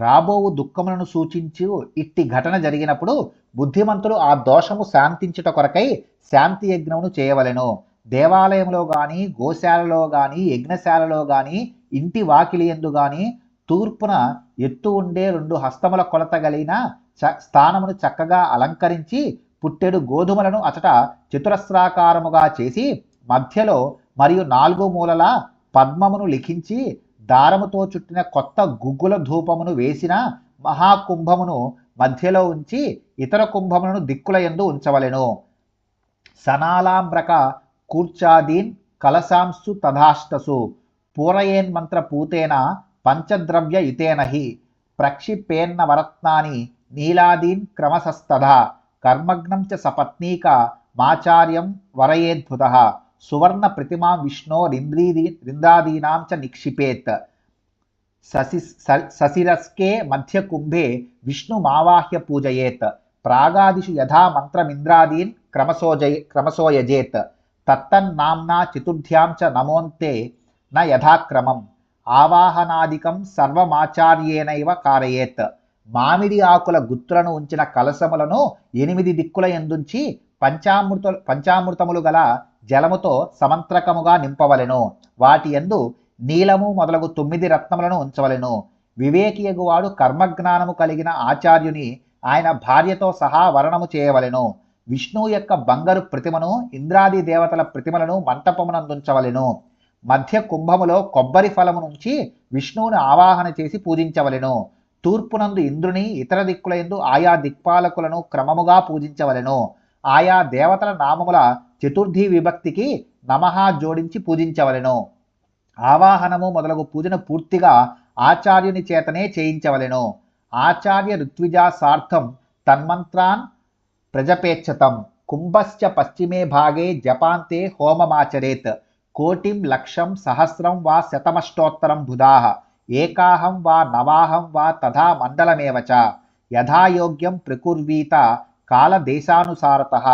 రాబోవు దుఃఖములను సూచించు ఇట్టి ఘటన జరిగినప్పుడు బుద్ధిమంతుడు ఆ దోషము శాంతించుట కొరకై శాంతి యజ్ఞమును చేయవలెను. దేవాలయంలో గాని గోశాలలో గాని యజ్ఞశాలలో గాని ఇంటి వాకిలియందు గాని తూర్పున ఎత్తు ఉండే 2 హస్తముల కొలత కలిగిన స్థానమును చక్కగా అలంకరించి పుట్టెడు గోధుమలను అచట చతురస్రాకారముగా చేసి మధ్యలో మరియు 4 మూలల పద్మమును లిఖించి దారముతో చుట్టిన కొత్త గుగ్గుల ధూపమును వేసిన మహాకుంభమును మధ్యలో ఉంచి ఇతర కుంభములను దిక్కుల యందు ఉంచవలెను. సనాలాంబ్రక కూర్చాదీన్ కలశాంసు తథాష్టసు. పూరయేన్మంత్ర పూతేన పంచద్రవ్య యుతేన హి. ప్రక్షిపేన్న వరత్నాని నీలాదీన్ క్రమశస్తథా. కర్మగ్నం చ సపత్నీక మాచార్యం వరయేద్భుతః. సువర్ణ ప్రతిమాం విష్ణోరింద్రాదీనాం చ నిక్షిపేత్. సశిరస్కే మధ్య కుంభే విష్ణుమావాహ్య పూజయేత్. ప్రాగాదిషు యథా మంత్రమింద్రాదీన్ క్రమసోయజేత్. తత్తన్నామ్నా చతుర్థ్యాం చ నమోంతే న యథాక్రమం. ఆవాహనాదికం సర్వమాచార్యేనైవ కారయేత్. మామిడి ఆకుల గుత్తులను ఉంచిన కలశములను 8 దిక్కుల యందుంచి పంచామృతములు గల జలముతో సమంత్రకముగా నింపవలెను. వాటి యందు నీలము మొదలగు 9 రత్నములను ఉంచవలెను. వివేకియగువాడు కర్మజ్ఞానము కలిగిన ఆచార్యుని ఆయన భార్యతో సహా వరణము చేయవలెను. విష్ణువు యొక్క బంగారు ప్రతిమను ఇంద్రాది దేవతల ప్రతిమలను మంటపమునందుంచవలెను. మధ్య కుంభములో కొబ్బరి ఫలము నుంచి విష్ణువుని ఆవాహన చేసి పూజించవలెను. తూర్పునందు ఇంద్రుని ఇతర దిక్కులందు ఆయా దిక్పాలకులను క్రమముగా పూజించవలెను. ఆయా దేవతల నామముల చతుర్థి విభక్తికి నమః జోడించి పూజించవలెను. ఆవాహనము మొదలగు పూజను పూర్తిగా ఆచార్యుని చేతనే చేయించవలెను. ఆచార్య ఋత్విజా సార్థం తన్మంత్రాన్ ప్రజపేక్షతం. కుంభశ్చ పశ్చిమే భాగే జపాంతే హోమమాచరేత్. కోటిం లక్షం సహస్రం వా శతమష్టోత్తరం బుధాః. ఏకాహం వా నవాహం వా తథా మండలమేవ చ. యథాయోగ్యం ప్రకుర్వీత కాలదేశానుసారతః.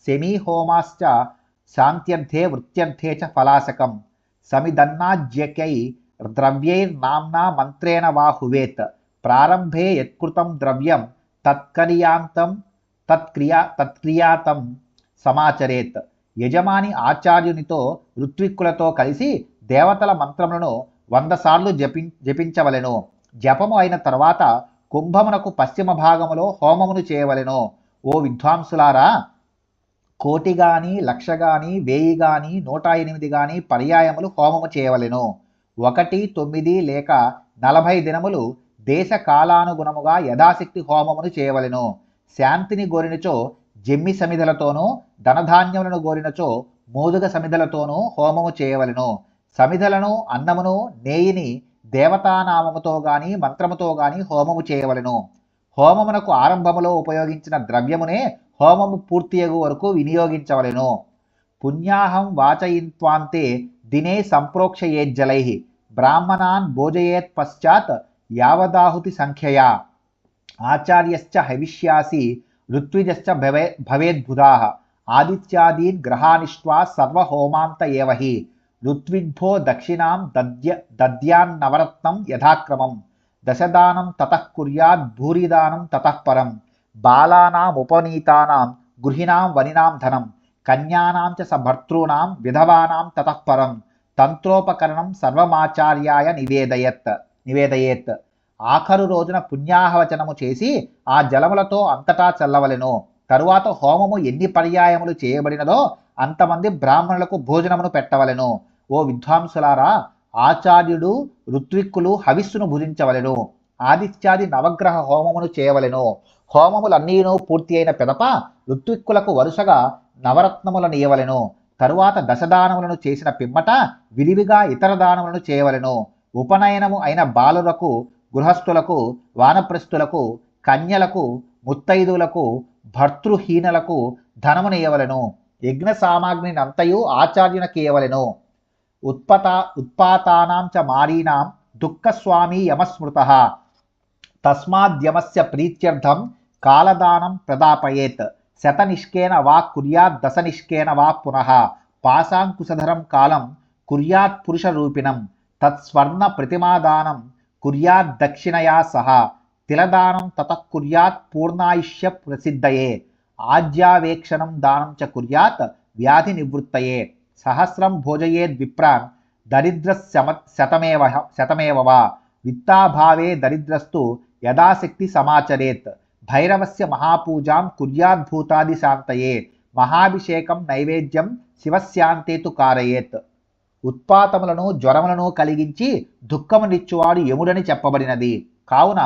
సెమీహోమాశ్చ శాంత్యర్థే వృత్త్యర్థే చ ఫలాసకం. సమిదన్నాజ్యకై ద్రవ్యైర్నామ్నా మంత్రేణ వా హువేత్. ప్రారంభే యత్కృతం ద్రవ్యం తత్క్రియాతం సమాచరేత్. యజమాని ఆచార్యునితో ఋత్విక్కులతో కలిసి దేవతల మంత్రములను 100 సార్లు జపించవలెను. జపము అయిన తర్వాత కుంభమునకు పశ్చిమ భాగములో హోమమును చేయవలెను. ఓ విద్వాంసులారా, 1,000 గాని, 1,00,000 గాని, 1000 గాని, 108 గాని పర్యాయములు హోమము చేయవలెను. 1, 9 లేక 40 దినములు దేశ కాలానుగుణముగా యథాశక్తి హోమమును చేయవలెను. శాంతిని గోరినచో జమ్మి సమిధలతోనూ, ధనధాన్యములను గోరినచో మోదుగ సమిధలతోనూ హోమము చేయవలెను. సమిధలను, అన్నమును, నేయిని దేవతానామముతో గాని మంత్రముతో గాని హోమము చేయవలెను. హోమమునకు ఆరంభములో ఉపయోగించిన ద్రవ్యమునే హోమము పూర్తియగు వరకు వినియోగించవలెను. పుణ్యాహం వాచయిత్వాంతే దినే సంప్రోక్షయేజ్జలైః. బ్రాహ్మణాన్ భోజయేత్ పశ్చాత్ యావదాహుతి సంఖ్యయా. ఆచార్యశ్చ హవిష్యాసి ఋత్విజశ్చ భవేద్బుధాః. ఆదిత్యాదీన్ గ్రహానిష్ట్వా సర్వహోమాంత ఏవ హి. ఋత్విగ్భో దక్షిణాం దద్యాన్నవరత్నం యథాక్రమం. దశదానం తతః కుర్యాద్ భూరిదానం తతః పరం. బాలానాముపనీతానాం గృహిణాం వనినాం ధనం. కన్యానాం చ సభర్తॄణాం విధవానాం తతః పరం. తంత్రోపకరణం సర్వమాచార్యాయ నివేదయేత్. ఆఖరు రోజున పుణ్యాహవచనము చేసి ఆ జలములతో అంతటా చల్లవలెను. తరువాత హోమము ఎన్ని పర్యాయములు చేయబడినదో అంతమంది బ్రాహ్మణులకు భోజనమును పెట్టవలెను. ఓ విద్వాంసులారా, ఆచార్యుడు ఋత్విక్కులు హవిస్సును భుజించవలెను. ఆదిత్యాది నవగ్రహ హోమమును చేయవలెను. హోమములన్నీనూ పూర్తి అయిన పిదప ఋత్విక్కులకు వరుసగా నవరత్నములను ఇయ్యవలెను. తరువాత దశదానములను చేసిన పిమ్మట విరివిగా ఇతర దానములను చేయవలెను. ఉపనయనము అయిన బాలులకు, గృహస్థులకు, వానప్రస్థులకు, కన్యలకు, ముత్తైదువులకు, భర్తృహీనలకు ధనమునియవలెను. యజ్ఞ సామాగ్రినంతయు ఆచార్యునకియవలెను. ఉత్పాతానాం చ మారీణాం దుఃఖస్వామీ యమస్మృతః. తస్మాద్యమస్య ప్రీత్యర్థం కాలదానం ప్రదాపయేత్. శతనిష్కేన వా కుర్యాత్ దశనిష్కేన వా పునః. పాశాంకుశధరం కాలం కుర్యాత్ పురుషరూపిణం. తత్స్వర్ణ ప్రతిమాదానం కుర్యాత్ దక్షిణయా సహ. తిలదానం తతః కుర్యాత్ పూర్ణాయుష్య ప్రసిద్ధయే. ఆజ్యావేక్షణం దానం చ కుర్యాత్ వ్యాధి నివృత్తయే. సహస్రం భోజయేద్ విప్రాన్ శతమేవ వా. విత్తాభావే దరిద్రస్తు యథాశక్తి సమాచరేత్. భైరవస్య మహాపూజాం కుర్యాద్భూతాది శాంతయే. మహాభిషేకం నైవేద్యం శివశాంతే తు కారయేత్. ఉత్పాతములను, జ్వరములను కలిగించి దుఃఖమునిచ్చువాడు యముడని చెప్పబడినది. కావున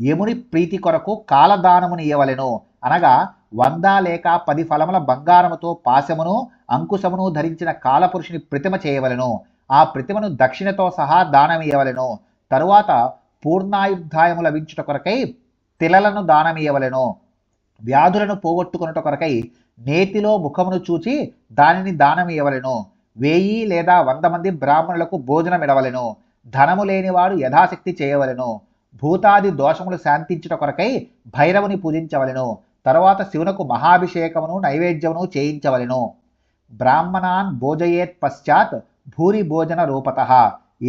యముని ప్రీతి కొరకు కాలదానమునియవలెను. అనగా 100 లేక 10 ఫలముల బంగారముతో పాశమును, అంకుశమును ధరించిన కాలపురుషుని ప్రతిమ చేయవలెను. ఆ ప్రతిమను దక్షిణతో సహా దానమియవలెను. తరువాత పూర్ణాయుర్ధాయము లభించుట కొరకై తిలలను దానమియవలెను. వ్యాధులను పోగొట్టుకొనుట కొరకై నేతిలో ముఖమును చూచి దానిని దానమియవలెను. 1000 లేదా 100 మంది బ్రాహ్మణులకు భోజనమిడవలెను. ధనము లేనివాడు యథాశక్తి చేయవలెను. భూతాది దోషములు శాంతించుట కొరకై భైరవుని పూజించవలెను. తరువాత శివునకు మహాభిషేకమును, నైవేద్యమును చేయించవలెను. బ్రాహ్మణాన్ భోజయేత్ పశ్చాత్ భూరి భోజన రూపతః.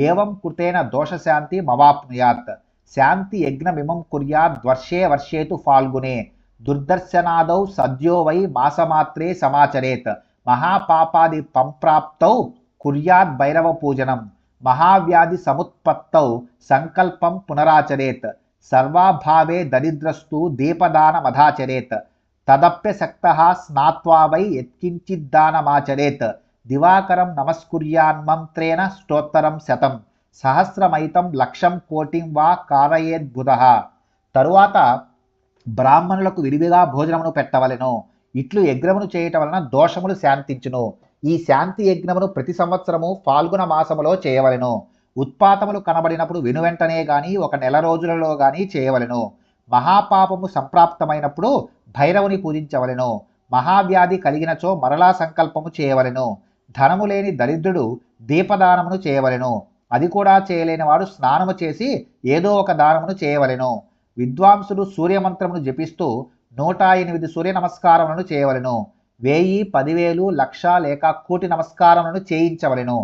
ఏవం కృతేన దోషశాంతి మవాప్నుయాత్. శాంతి యజ్ఞమిమం కుర్యాద్ వర్షే వర్షే తు ఫాల్గునే. దుర్దర్శనాదౌ సద్యో వై మాసమాత్రే సమాచరేత్. మహాపాపాది సంప్రాప్తౌ కుర్యాద్ భైరవ పూజనం. మహావ్యాధి సముత్పత్తౌ సంకల్పం పునరాచరేత్. సర్వాభావే దరిద్రస్తు దీపదానమధాచరేత్. తదప్యశక్తః స్నాత్వా వై యత్కించిద్దానమాచరేత్. దివాకరం నమస్కుర్యాన్మంత్రేణ స్తోత్తరం శతం. సహస్రమైతం లక్షం కోటిం వా కారయేద్బుధః. తరువాత బ్రాహ్మణులకు విరివిగా భోజనమును పెట్టవలెను. ఇట్లు యజ్ఞమును చేయటం వలన దోషములు శాంతించును. ఈ శాంతి యజ్ఞమును ప్రతి సంవత్సరము ఫాల్గుణ మాసములో చేయవలెను. ఉత్పాతములు కనబడినప్పుడు వెనువెంటనే గాని 1 నెల రోజులలో గాని చేయవలెను. మహాపాపము సంప్రాప్తమైనప్పుడు భైరవుని పూజించవలెను. మహావ్యాధి కలిగినచో మరలా సంకల్పము చేయవలెను. ధనము లేని దరిద్రుడు దీపదానమును చేయవలెను. అది కూడా చేయలేని వాడు స్నానము చేసి ఏదో ఒక దానమును చేయవలెను. విద్వాంసుడు సూర్యమంత్రమును జపిస్తూ 108 సూర్య నమస్కారములను చేయవలెను. 1000, 10,000, 1,00,000 లేక 1,00,00,000 నమస్కారములను చేయించవలెను.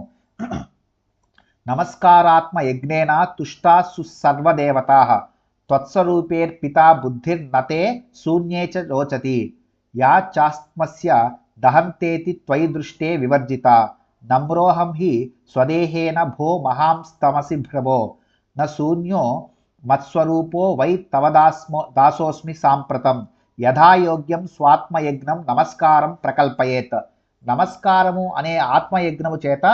నమస్కారాత్మ యజ్ఞేన తుష్టా సర్వదేవతాః త్వత్స్వరూపేర్పితా బుద్ధిర్నతే శూన్యే చ రోచతి. యా చాస్మస్య దహంతేతి త్వయి దృష్టే వివర్జిత. నమ్రోహం హి స్వదేహేన భో మహాంస్తమసి భ్రవో. న శూన్యో మత్స్వరూపో వై తవ దాసోస్మి సాంప్రతం. యథాయోగ్యం స్వాత్మయజ్ఞం నమస్కారం ప్రకల్పయేత్. నమస్కారము అనే ఆత్మయజ్ఞము చేత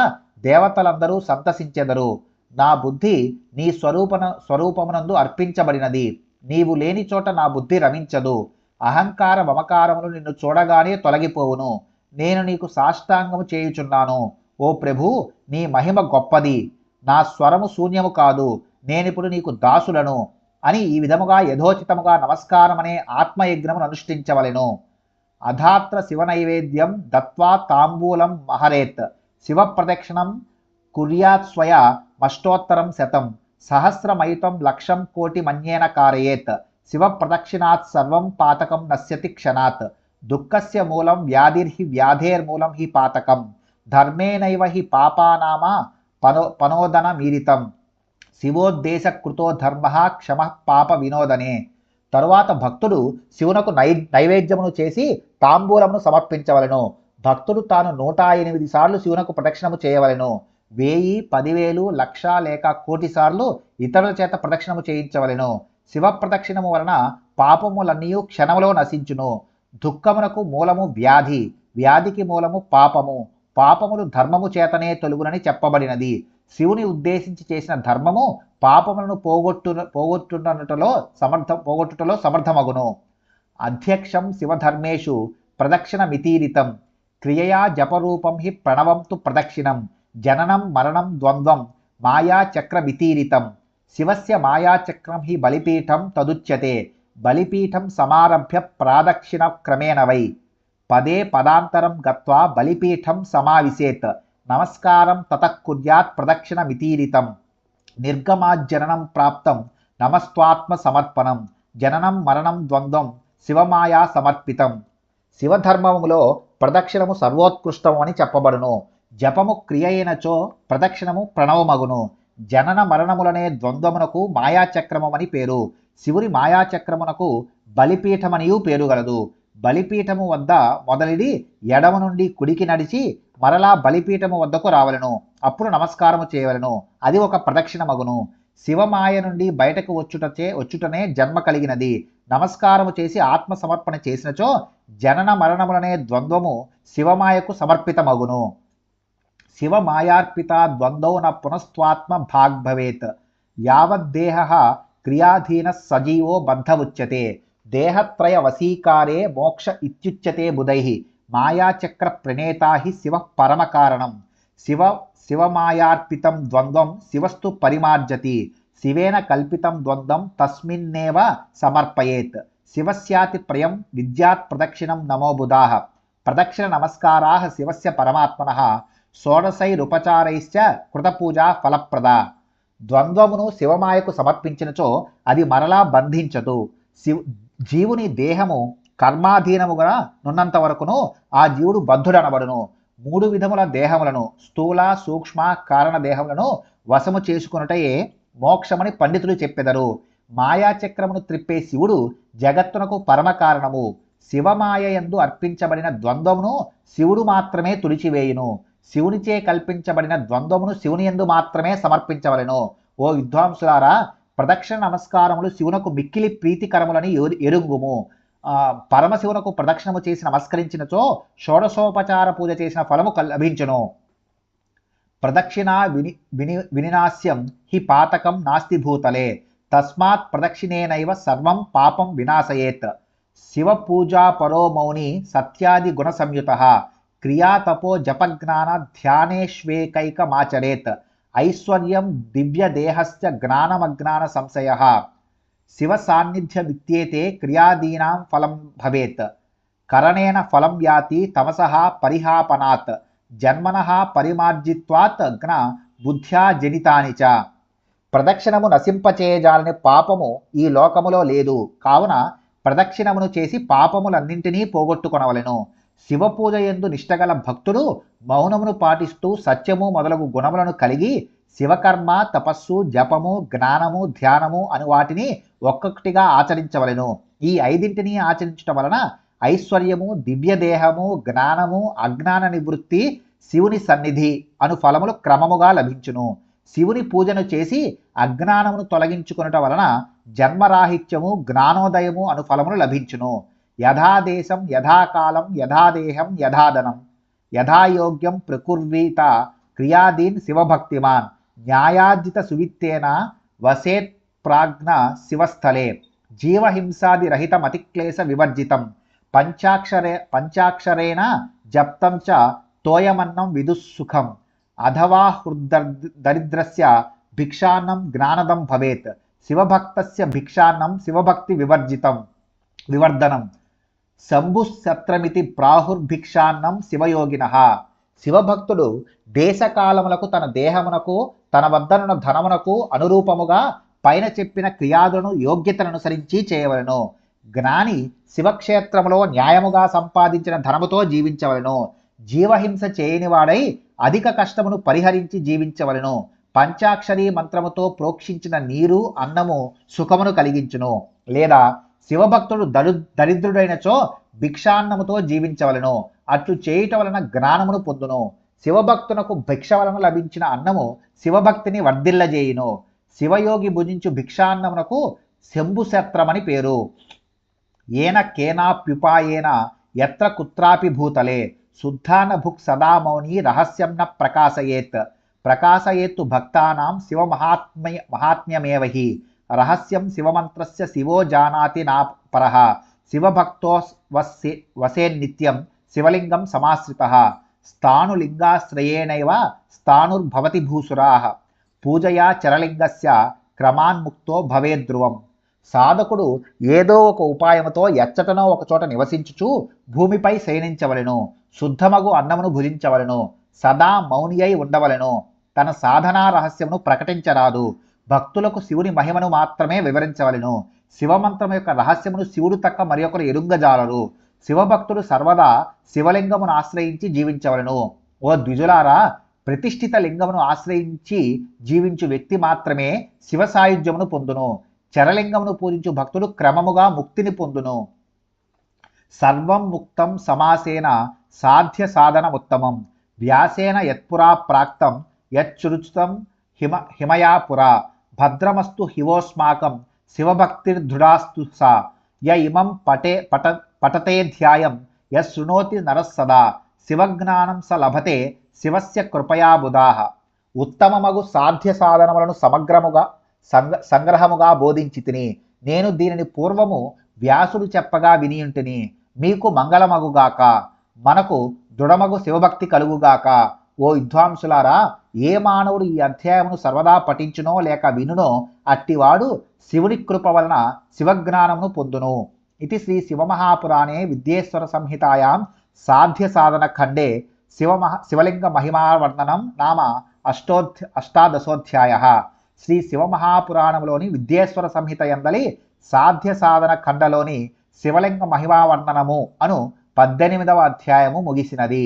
దేవతలందరూ సంతసించెదరు. నా బుద్ధి నీ స్వరూపమునందు అర్పించబడినది. నీవు లేని చోట నా బుద్ధి రమించదు. అహంకార మమకారములు నిన్ను చూడగానే తొలగిపోవును. నేను నీకు సాష్టాంగము చేయుచున్నాను. ఓ ప్రభు, నీ మహిమ గొప్పది. నా స్వరము శూన్యము కాదు. నేనిప్పుడు నీకు దాసులను అని ఈ విధముగా యథోచితముగా నమస్కారం అనే ఆత్మయజ్ఞమును అనుష్ఠించవలెను. అధాత్ర శివనైవేద్యం దత్వా తాంబూలం మహరేత్. శివ ప్రదక్షిణం కుర్యాత్ స్వయ మష్టోత్తరం శతం. సహస్రమయుతం లక్షం కోటి మన్యేన కారయేత్. శివ ప్రదక్షిణాత్ సర్వం పాతకం నశ్యతి క్షణాత్. దుఃఖస్య మూలం వ్యాధిర్హి వ్యాధేర్మూలం హి పాతకం. ధర్మేనైవ హి పాపానామ పనోదన మీరితం. శివోద్దేశ కృతో ధర్మ క్షమ పాప వినోదనే. తరువాత భక్తుడు శివునకు నైవేద్యమును చేసి తాంబూలమును సమర్పించవలెను. భక్తుడు తాను 108 సార్లు శివునకు ప్రదక్షిణము చేయవలెను. 1000, 10,000, 1,00,000 లేక 1,00,00,000 సార్లు ఇతరుల చేత ప్రదక్షిణము చేయించవలెను. శివ ప్రదక్షిణము వలన పాపములన్నీ క్షణములో నశించును. దుఃఖమునకు మూలము వ్యాధి, వ్యాధికి మూలము పాపము, పాపములు ధర్మము చేతనే తొలుగునని చెప్పబడినది. శివుని ఉద్దేశించి చేసిన ధర్మము పాపములను పోగొట్టుటలో సమర్థమగును. అధ్యక్షం శివధర్మేషు ప్రదక్షిణమితీరితం. క్రియయా జపరూపం హి ప్రణవం తు ప్రదక్షిణం. జననం మరణం ద్వంద్వం మాయాచక్రమితీరితం. శివస్య మాయాచక్రం హి బలిపీఠం తదుచ్యతే. బలిపీఠం సమారభ్య ప్రాదక్షిణ క్రమేణ వై. పదే పదాంతరం గత్వా బలిపీఠం సమావిశేత్. నమస్కారం తతః కుర్యాత్ ప్రదక్షిణమితీరితం. నిర్గమాజ్జననం ప్రాప్తం నమస్త్వాత్మ సమర్పణం. జననం మరణం ద్వంద్వం శివమాయా సమర్పితం. శివధర్మములో ప్రదక్షిణము సర్వోత్కృష్టము అని చెప్పబడును. జపము క్రియ అయినచో ప్రదక్షిణము ప్రణవమగును. జనన మరణములనే ద్వంద్వమునకు మాయాచక్రమని పేరు. శివుని మాయాచక్రమునకు బలిపీఠమనియు పేరు గలదు. బలిపీఠము వద్ద మొదలిడి ఎడమ నుండి కుడికి నడిచి మరలా బలిపీఠము వద్దకు రావలను. అప్పుడు నమస్కారము చేయవలను. అది ఒక ప్రదక్షిణమగును. శివమాయ నుండి బయటకు వచ్చుటనే జన్మ కలిగినది. నమస్కారము చేసి ఆత్మ సమర్పణ చేసినచో జనన మరణములనే ద్వంద్వము శివమాయకు సమర్పితమగును. శివమాయార్పిత ద్వంద్వౌ న పునస్త్వాత్మ భాగ్భవేత్. యావద్దేహ క్రియాధీన సజీవో బద్ధ ఉచ్యతే. దేహత్రయ వశీకారే మోక్ష ఇత్యుచ్యతే బుధైః. మాయాచక్ర ప్రణేతా హి శివ పరమకారణం. శివమాయార్పితం ద్వంద్వం శివస్తు పరిమార్జతి. శివేన కల్పితం ద్వంద్వం తస్మిన్నేవ సమర్పయేత్. శివస్యాతి ప్రియం విద్యాత్ ప్రదక్షిణం నమో బుధాః. ప్రదక్షిణ నమస్కారాః శివస్య పరమాత్మనః. షోడశైరుపచారైశ్చ కృతపూజా ఫలప్రద. ద్వంద్వమును శివమాయకు సమర్పించినచో అది మరలా బంధించదు. జీవుని దేహము కర్మాధీనముగా నున్నంత వరకును ఆ జీవుడు బద్ధుడనబడును. 3 విధముల దేహములను స్థూల సూక్ష్మ కారణ దేహములను వశము చేసుకున్నటయే మోక్షమని పండితులు చెప్పెదరు. మాయాచక్రమును త్రిప్పే శివుడు జగత్తునకు పరమకారణము. శివమాయ యందు అర్పించబడిన ద్వంద్వమును శివుడు మాత్రమే తుడిచివేయును. శివునిచే కల్పించబడిన ద్వంద్వమును శివుని యందు మాత్రమే సమర్పించవలెను. ఓ విద్వాంసులారా, ప్రదక్షిణ నమస్కారములు శివునకు మిక్కిలి ప్రీతికరములని ఎరుంగుము. పరమశివునకు ప్రదక్షిణము చేసి నమస్కరించినచో షోడశోపచార పూజ చేసిన ఫలము లభించును. ప్రదక్షిణా వినినాశ్యం హి పాతకం నాస్తి భూతలే. తస్మాత్ ప్రదక్షిణేనైవ సర్వం పాపం వినాశయేత్. శివ పూజా పరో మౌని సత్యాది గుణ సంయుతః. క్రియా తపో జపజ్ఞాన ధ్యానేష్వేకైకమాచరేత్. ఐశ్వర్యం దివ్యదేహస్య జ్ఞానమజ్ఞాన సంశయ శివ సాన్నిధ్య విత్యేతే క్రియాదీనాం ఫలం భవేత్ కరణేన ఫలం యాతి తమసః పరిహాపనాత్ జన్మనః పరిమార్జిత్వాత్ జ్ఞ బుద్ధ్యా జనితాని చ. ప్రదక్షిణము నశింపచేయజాలని పాపము ఈ లోకములో లేదు, కావున ప్రదక్షిణమును చేసి పాపములన్నింటినీ పోగొట్టుకొనవలెను. శివపూజ యందు నిష్టగల భక్తుడు మౌనమును పాటిస్తూ సత్యము మొదలగు గుణములను కలిగి శివకర్మ, తపస్సు, జపము, జ్ఞానము, ధ్యానము అను వాటిని ఒక్కొక్కటిగా ఆచరించవలెను. ఈ ఐదింటిని ఆచరించటం వలన ఐశ్వర్యము, దివ్యదేహము, జ్ఞానము, అజ్ఞాన నివృత్తి, శివుని సన్నిధి అను ఫలములు క్రమముగా లభించును. శివుని పూజను చేసి అజ్ఞానమును తొలగించుకొనుట వలన జన్మరాహిత్యము, జ్ఞానోదయము అను ఫలములు లభించును. యథాదేశం యథాకాలం యథాదేహం యథాధనం యథాయోగ్యం ప్రకుర్వీత క్రియాదీన్ శివభక్తిమాన్ న్యాయార్జిత సువిత్తేన వసేత్ ప్రాజ్ఞ శివస్థలే జీవహింసాది రహితమతిక్లేశ వివర్జితం పంచాక్షరేణ జప్తం చ తోయమన్నం విదుస్సుఖం అథవా దరిద్రస్య భిక్షాన్నం జ్ఞానదం భవేత్ శివభక్తస్య భిక్షాన్నం శివభక్తి వివర్ధనం శంభుశత్రమితి ప్రాహుర్భిక్షాన్నం శివయోగినః. శివభక్తుడు దేశకాలములకు తన దేహమునకు తన వద్దనున్న ధనమునకు అనురూపముగా పైన చెప్పిన క్రియాదులను యోగ్యతననుసరించి చేయవలెను. జ్ఞాని శివక్షేత్రములో న్యాయముగా సంపాదించిన ధనముతో జీవించవలెను. జీవహింస చేయనివాడై అధిక కష్టమును పరిహరించి జీవించవలెను. పంచాక్షరీ మంత్రముతో ప్రోక్షించిన నీరు, అన్నము సుఖమును కలిగించును. లేదా శివభక్తుడు దరిద్రుడైనచో భిక్షాన్నముతో జీవించవలెను. అట్లు చేయుట వలన జ్ఞానమును పొందును. శివభక్తునకు భిక్ష వలన లభించిన అన్నము శివభక్తిని వర్ధిల్లజేయును. శివయోగి భుజించు భిక్షాన్నమునకు శంభుశత్రమని పేరు. ఏన కేనాప్యుపాయేన ఎత్ర కుత్రాపి భూతలే శుద్ధాన భుక్ సదా మౌని రహస్యం న ప్రకాశయేత్తు భక్తానాం శివ మహాత్మ్యమేవ హి రహస్యం శివమంత్రస్య శివో జానాతి నా పరః శివభక్తో వసేన్నిత్యం శివలింగం సమాశ్రితః స్థాణులింగాశ్రయేణైవ స్థాణుర్భవతి భూసురాః పూజయా చరలింగస్య క్రమాన్ముక్తో భవేద్ధ్రువం. సాధకుడు ఏదో ఒక ఉపాయముతో ఎచ్చటనో ఒకచోట నివసించుచు భూమిపై శయనించవలెను. శుద్ధమగు అన్నమును భుజించవలెను. సదా మౌని అయి ఉండవలెను. తన సాధనా రహస్యమును ప్రకటించరాదు. భక్తులకు శివుని మహిమను మాత్రమే వివరించవలెను. శివమంత్రం యొక్క రహస్యమును శివుడు తక్క మరి ఒకరు ఎరుంగజాలరు. శివభక్తుడు సర్వదా శివలింగమును ఆశ్రయించి జీవించవలెను. ఓ ద్విజులారా, ప్రతిష్ఠిత లింగమును ఆశ్రయించి జీవించు వ్యక్తి మాత్రమే శివ సాయుధ్యమును పొందును. చరలింగమును పూజించు భక్తుడు క్రమముగా ముక్తిని పొందును. సర్వం ముక్తం సమాసేన సాధ్య సాధనముత్తమం వ్యాసేన యత్పురా ప్రాక్తం యచ్చురుచితం హిమయాపురా భద్రమస్తు హివోస్మాకం శివభక్తిర్దృఢాస్తు సా య ఇమం పఠతే ధ్యాయం యశృణోతి నరస్సదా శివజ్ఞానం స లభతే శివస్య కృపయా బుధాః. ఉత్తమమగు సాధ్య సాధనములను సమగ్రముగా సంగ్రహముగా బోధించి తిని నేను దీనిని పూర్వము వ్యాసుడు చెప్పగా వినియుంటిని. మీకు మంగళమగుగాక. మనకు దృఢమగు శివభక్తి కలుగుగాక. ఓ విద్వాంసులారా, ఏ మానవుడు ఈ అధ్యాయమును సర్వదా పఠించునో లేక వినునో అట్టివాడు శివుని కృప వలన శివజ్ఞానమును పొందును. ఇది శ్రీ శివమహాపురాణే విద్యేశ్వర సంహితాయాం సాధ్య సాధన ఖండే శివలింగ మహిమావర్ణనం నామ అష్టాదశోధ్యాయః. శ్రీ శివమహాపురాణంలోని విద్యేశ్వర సంహిత యందలి సాధ్య సాధన ఖండలోని శివలింగ మహిమావర్ణనము అను 18వ అధ్యాయము ముగిసినది.